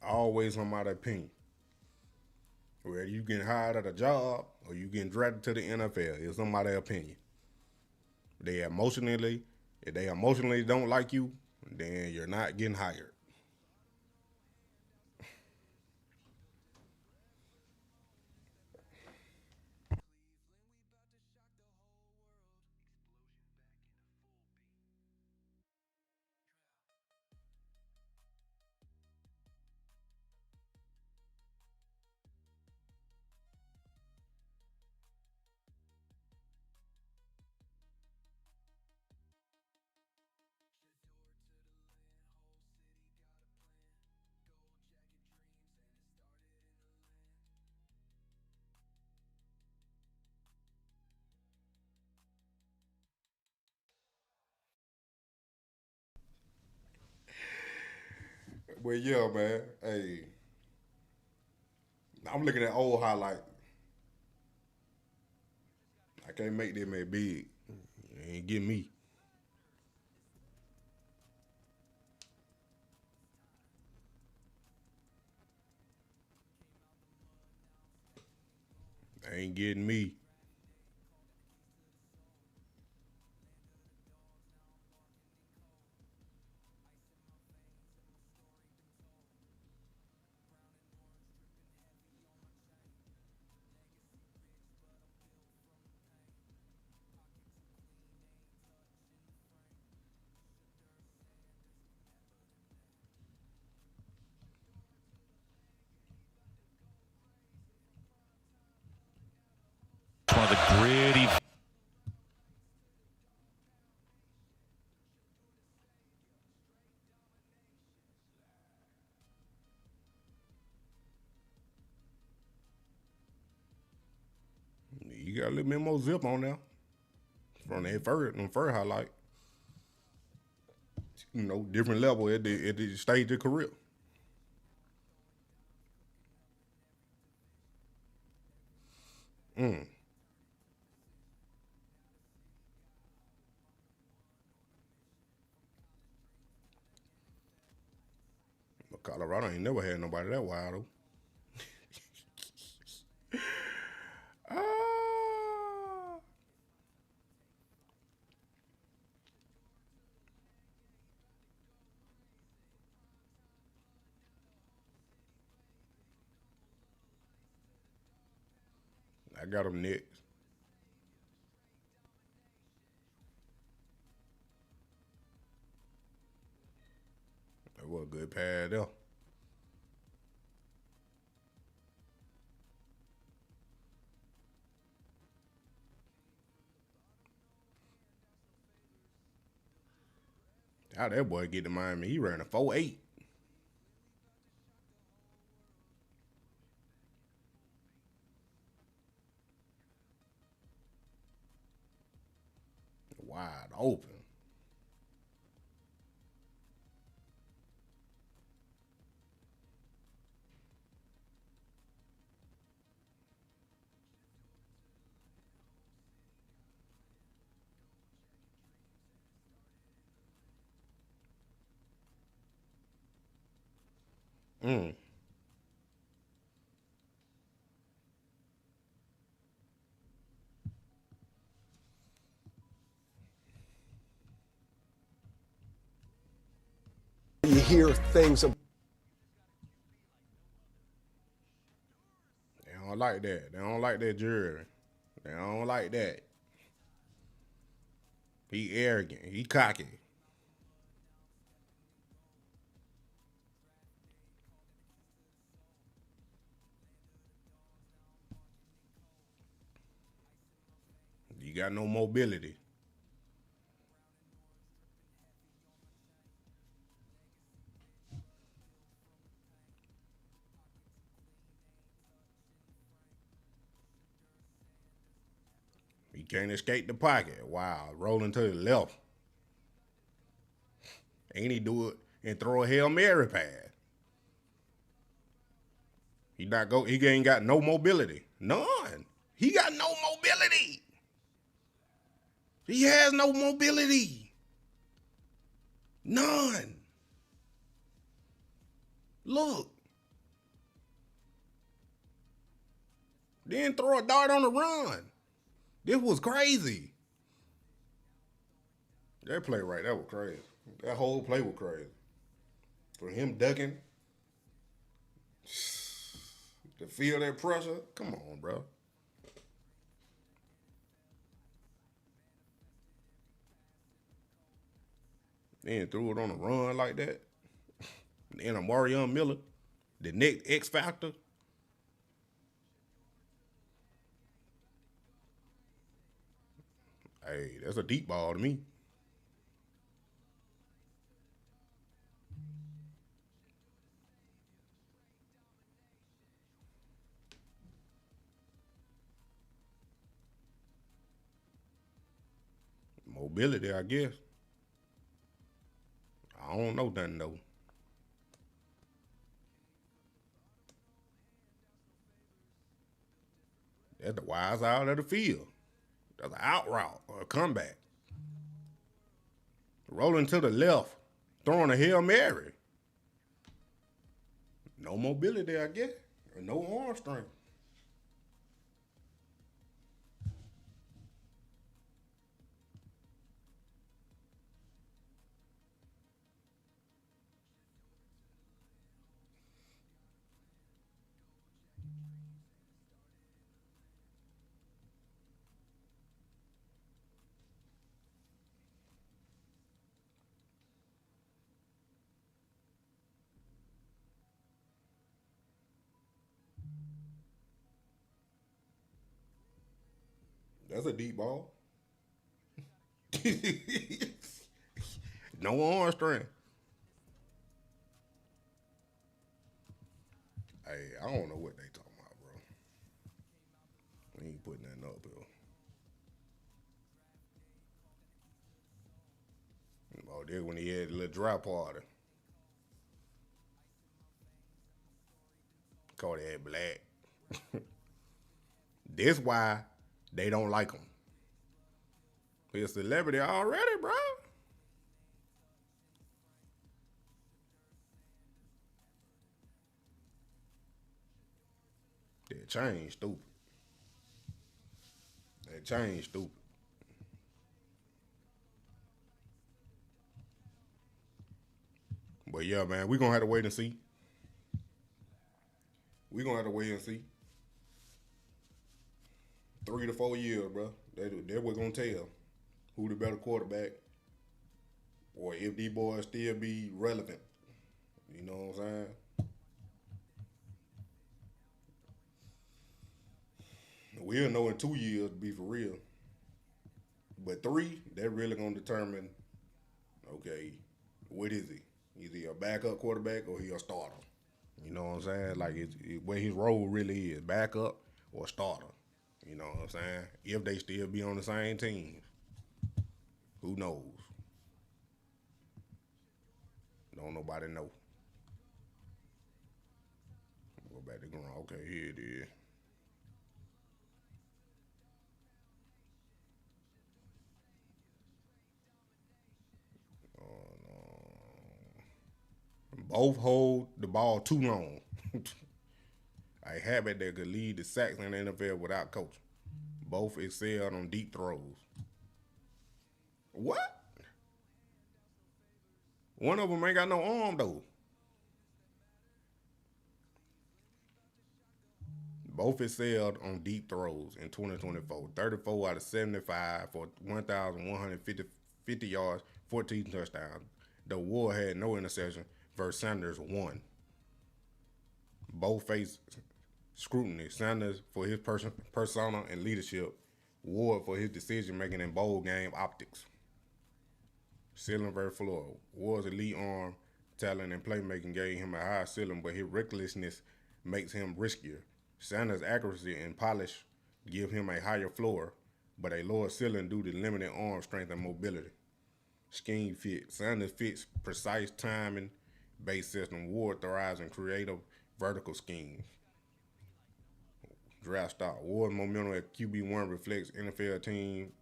Always somebody's opinion. Whether you getting hired at a job or you getting drafted to the NFL, it's somebody's opinion. If they emotionally don't like you, then you're not getting hired. Well, yeah, man. Hey, I'm looking at old highlight. I can't make them as big. You ain't getting me. Ain't getting me. One of the gritty. You got a little bit more zip on there from that first highlight. You know, different level at the stage of career. But Colorado ain't never had nobody that wild though. Ah. I got him next. That was a good pad there. How that boy get to Miami? He ran a 4.8. Wide open. You hear things They don't like that. They don't like that jury. They don't like that. He arrogant. He cocky. You got no mobility. He can't escape the pocket. Wow, rolling to the left. Ain't he do it and throw a Hail Mary pass? He ain't got no mobility. None. He got no mobility. He has no mobility. None. Look, Then throw a dart on the run. This was crazy. That play right, that was crazy. That whole play was crazy. For him ducking, to feel that pressure, come on, bro. Then threw it on a run like that. Then a Marion Miller, the next X Factor. Hey, that's a deep ball to me. Mobility, I guess. I don't know nothing though. That's the wise out of the field. That's an out route or a comeback. Rolling to the left, throwing a Hail Mary. No mobility, I guess, or no arm strength. That's a deep ball. No arm strength. Hey, I don't know what they talking about, bro. We ain't putting nothing up, Bill. Oh, there when he had a little dry party. Called that black. That's why they don't like him. He's a celebrity already, bro. That change stupid. That change stupid. But yeah, man, we gonna have to wait and see. We gonna have to wait and see. 3 to 4 years, bro. That we're gonna tell who the better quarterback, or if these boys still be relevant. You know what I'm saying? We'll know in 2 years to be for real. But 3, that really gonna determine, okay, what is he? Is he a backup quarterback or he a starter? You know what I'm saying? Like where his role really is, backup or starter. You know what I'm saying? If they still be on the same team, who knows? Don't nobody know. Go back to ground. Okay, here it is. Both hold the ball too long. A habit that could lead to sacks in the NFL without coaching. Both excelled on deep throws. What? One of them ain't got no arm, though. Both excelled on deep throws in 2024. 34 out of 75 for 1,150 yards, 14 touchdowns. The War had no interception versus Sanders 1. Both faced scrutiny. Sanders for his persona and leadership. Ward for his decision-making and bold game optics. Ceiling versus floor. Ward's elite arm, talent, and playmaking gave him a high ceiling, but his recklessness makes him riskier. Sanders' accuracy and polish give him a higher floor, but a lower ceiling due to limited arm strength and mobility. Scheme fit. Sanders fits precise timing-based system. Ward thrives in creative vertical schemes. Draft stock. Ward's momentum at QB1 reflects NFL team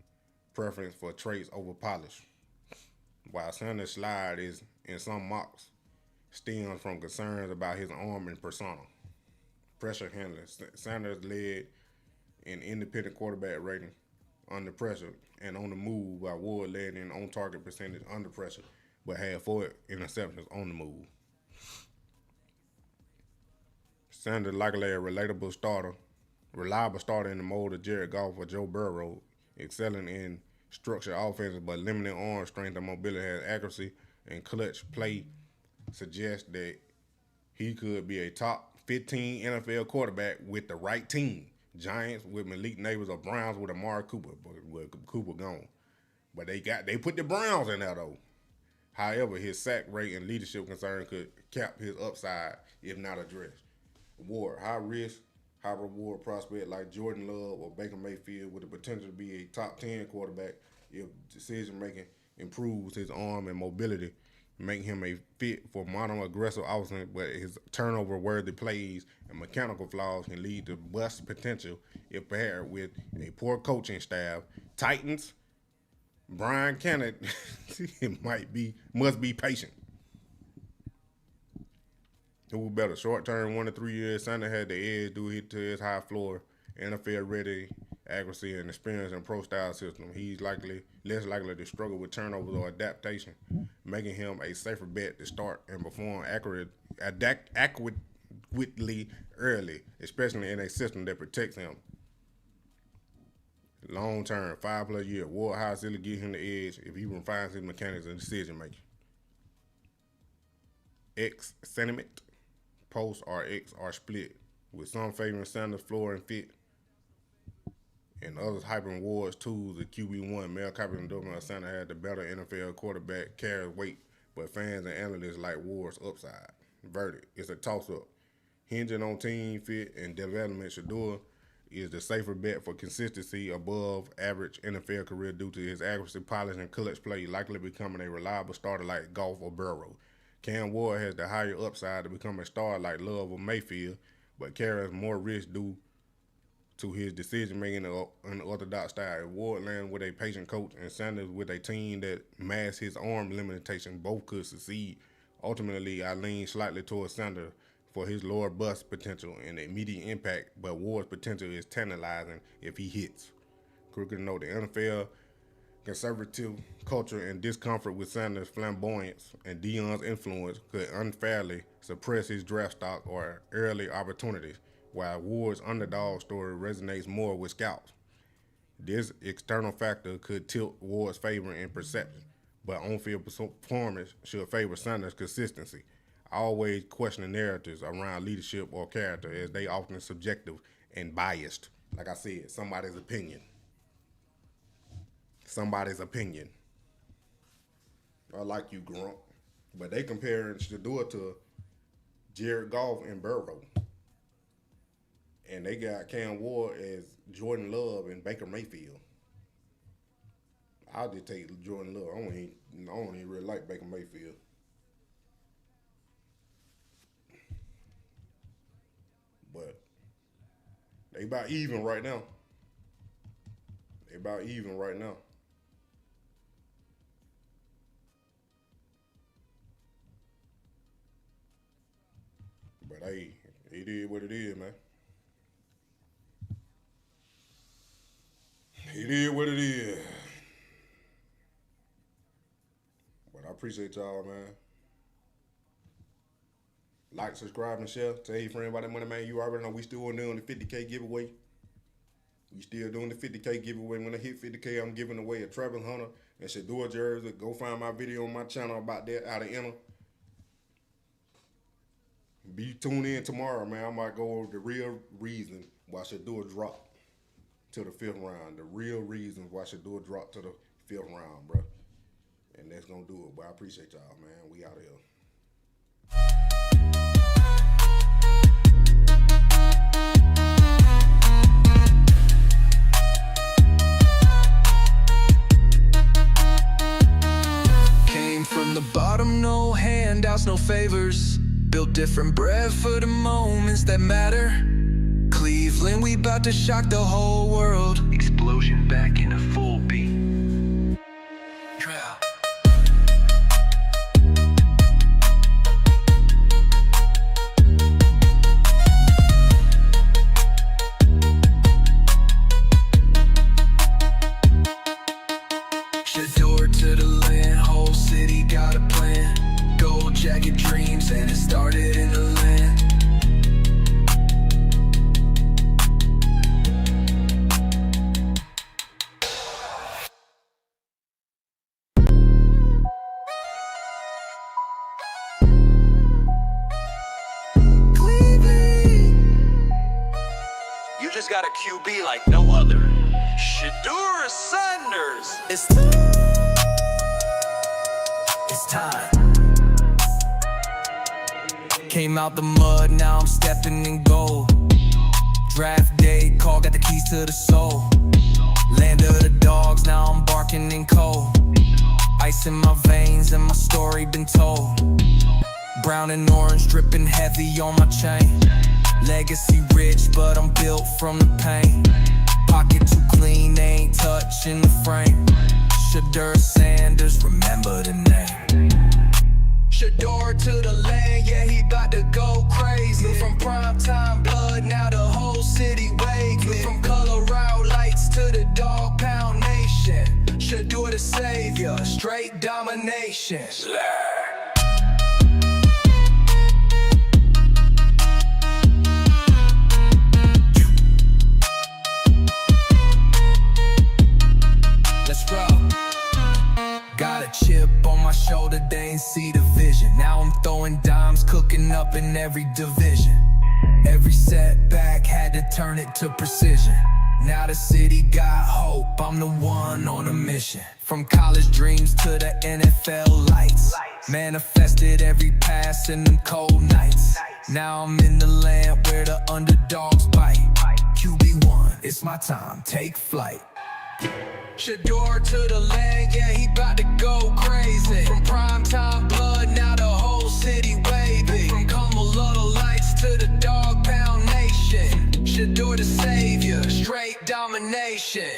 preference for traits over polish, while Sanders' slide is, in some mocks, stems from concerns about his arm and persona. Pressure handling. Sanders led in independent quarterback rating under pressure and on the move, while Ward led in on-target percentage under pressure, but had 4 interceptions on the move. Sanders likely a reliable starter in the mold of Jared Goff or Joe Burrow, excelling in structured offenses but limited arm strength and mobility. Has accuracy and clutch play suggests that he could be a top 15 NFL quarterback with the right team. Giants with Malik Neighbors or Browns with Amari Cooper, but with Cooper gone. But they put the Browns in there though. However, his sack rate and leadership concern could cap his upside if not addressed. Ward, high risk, high reward prospect like Jordan Love or Baker Mayfield with the potential to be a top 10 quarterback if decision making improves his arm and mobility, make him a fit for modern aggressive offense, but his turnover-worthy plays and mechanical flaws can lead to bust potential if paired with a poor coaching staff. Titans, Brian Kennedy must be patient. Who better? Short-term, 1 to 3 years. Sanders had the edge due to his high floor, NFL-ready accuracy, and experience in pro-style system. He's less likely to struggle with turnovers or adaptation, making him a safer bet to start and perform accurately early, especially in a system that protects him. Long-term, 5+ years. Ward high still give him the edge if he refines his mechanics and decision-making. X sentiment. Post or X are split, with some favoring Sanders' floor and fit, and others hyping Ward's tools at QB1. Mel Kiper and Dublin Sanders had the better NFL quarterback, carries weight, but fans and analysts like Ward's upside. Verdict: it's a toss-up. Hinging on team fit and development, Shedeur is the safer bet for consistency above average NFL career due to his accuracy, polish, and clutch play, likely becoming a reliable starter like Goff or Burrow. Cam Ward has the higher upside to become a star like Love or Mayfield, but carries more risk due to his decision-making and unorthodox style. Ward lands with a patient coach and Sanders with a team that masks his arm limitation. Both could succeed. Ultimately, I lean slightly towards Sanders for his lower bust potential and immediate impact, but Ward's potential is tantalizing if he hits. Crooked note: the NFL conservative culture and discomfort with Sanders' flamboyance and Deion's influence could unfairly suppress his draft stock or early opportunities, while Ward's underdog story resonates more with scouts. This external factor could tilt Ward's favor in perception, but on-field performance should favor Sanders' consistency. I always question the narratives around leadership or character, as they often subjective and biased. Like I said, somebody's opinion. I like you, Grump. But they comparing Shedeur to Jared Goff and Burrow. And they got Cam Ward as Jordan Love and Baker Mayfield. I'll just take Jordan Love. I don't even really like Baker Mayfield. But they about even right now. But hey, it is what it is, man. It is what it is. But I appreciate y'all, man. Like, subscribe, and share. Tell your friend about that money, man. You already know we still on the 50K giveaway. We still doing the 50K giveaway. When I hit 50K, I'm giving away a Travis Hunter and Shedeur jersey. Go find my video on my channel about that out of inner. Be tuned in tomorrow, man. I might go over the real reason why Shedeur dropped to the 5th round. The real reasons why Shedeur dropped to the 5th round, bro. And that's gonna do it. But I appreciate y'all, man. We out here. From the bottom, no handouts, no favors. Built different bread for the moments that matter. Cleveland, we about to shock the whole world. Explosion back in a full beat. just got a QB like no other. Shedeur Sanders. It's time. Came out the mud, now I'm stepping in gold. Draft day, call, got the keys to the soul. Land of the dogs, now I'm barking in cold. Ice in my veins and my story been told. Brown and orange dripping heavy on my chain. Legacy rich, but I'm built from the pain. Pocket too clean, they ain't touching the frame. Shedeur Sanders, remember the name. Shedeur to the land, yeah, he bout to go crazy. From PrimeTime blood, now the whole city waking. From Colorado lights to the dog pound nation. Shedeur the savior, straight domination. Let's roll. Got a chip on my shoulder, they ain't see the vision. Now I'm throwing dimes, cooking up in every division. Every setback had to turn it to precision. Now the city got hope, I'm the one on a mission. From college dreams to the NFL lights. Manifested every pass in them cold nights. Now I'm in the land where the underdogs bite. QB1, it's my time, take flight. Shedeur to the land, yeah, he bout to go crazy. From PrimeTime blood, now the whole city waving. From Colorado lights to the dog pound nation. Shedeur the savior, straight domination.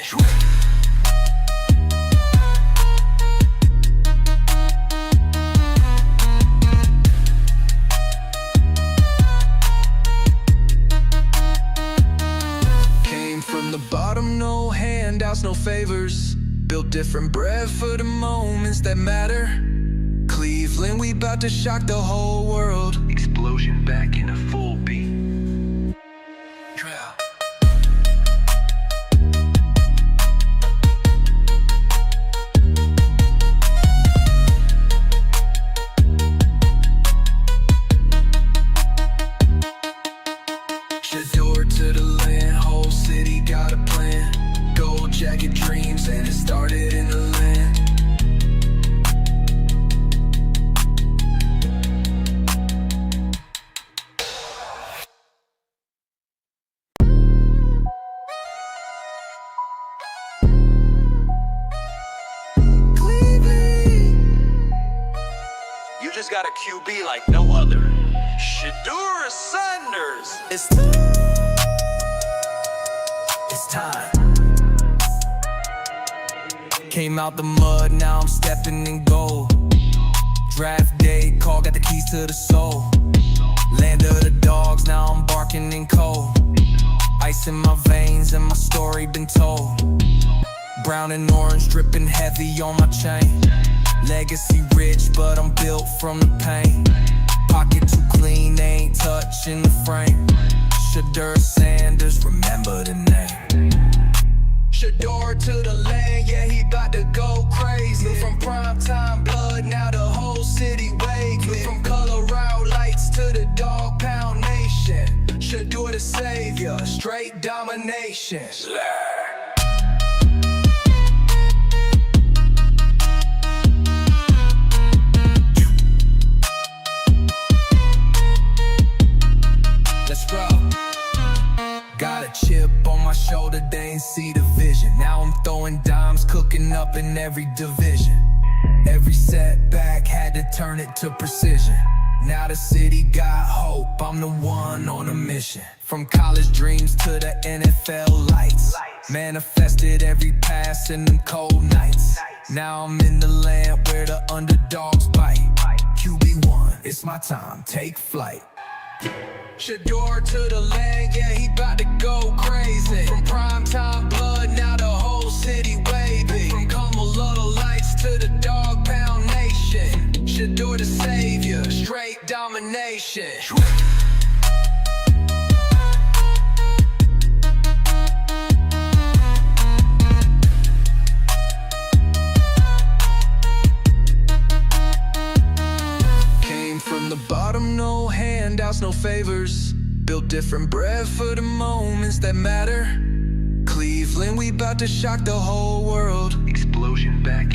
Came from the bottom, no handouts, no favors. Built different bread for the moments that matter. Cleveland, we bout to shock the whole world. Explosion back in a full beat. Shedeur to the land, whole city got a plan. Gold jacket dreams and it started in the land. You just got a QB like no other. Shedeur Sanders. It's time. Came out the mud, now I'm stepping in gold. Draft day, call, got the keys to the soul. Land of the dogs, now I'm barking in cold. Ice in my veins and my story been told. Brown and orange dripping heavy on my chain. Legacy rich, but I'm built from the pain. Pocket too clean, they ain't touching the frame. Shedeur Sanders, remember the name. Shedeur to the land, yeah, he bout to go crazy. From PrimeTime blood, now the whole city waking. From Colorado lights to the dog pound nation. Shedeur the savior, straight domination. Let's roll. Got a chip on my shoulder, they ain't see the vision. Now I'm throwing dimes, cooking up in every division. Every setback had to turn it to precision. Now the city got hope, I'm the one on a mission. From college dreams to the NFL lights. Manifested every pass in them cold nights. Now I'm in the land where the underdogs bite. QB1, it's my time, take flight. Shedeur to the land, yeah, he bout to go crazy. From PrimeTime blood, now the whole city waving. From Colorado lights to the dog pound nation. Shedeur the savior, straight domination. Came from the bottom, no handouts, no favors. Built different bread for the moments that matter. Cleveland, we bout to shock the whole world. Explosion back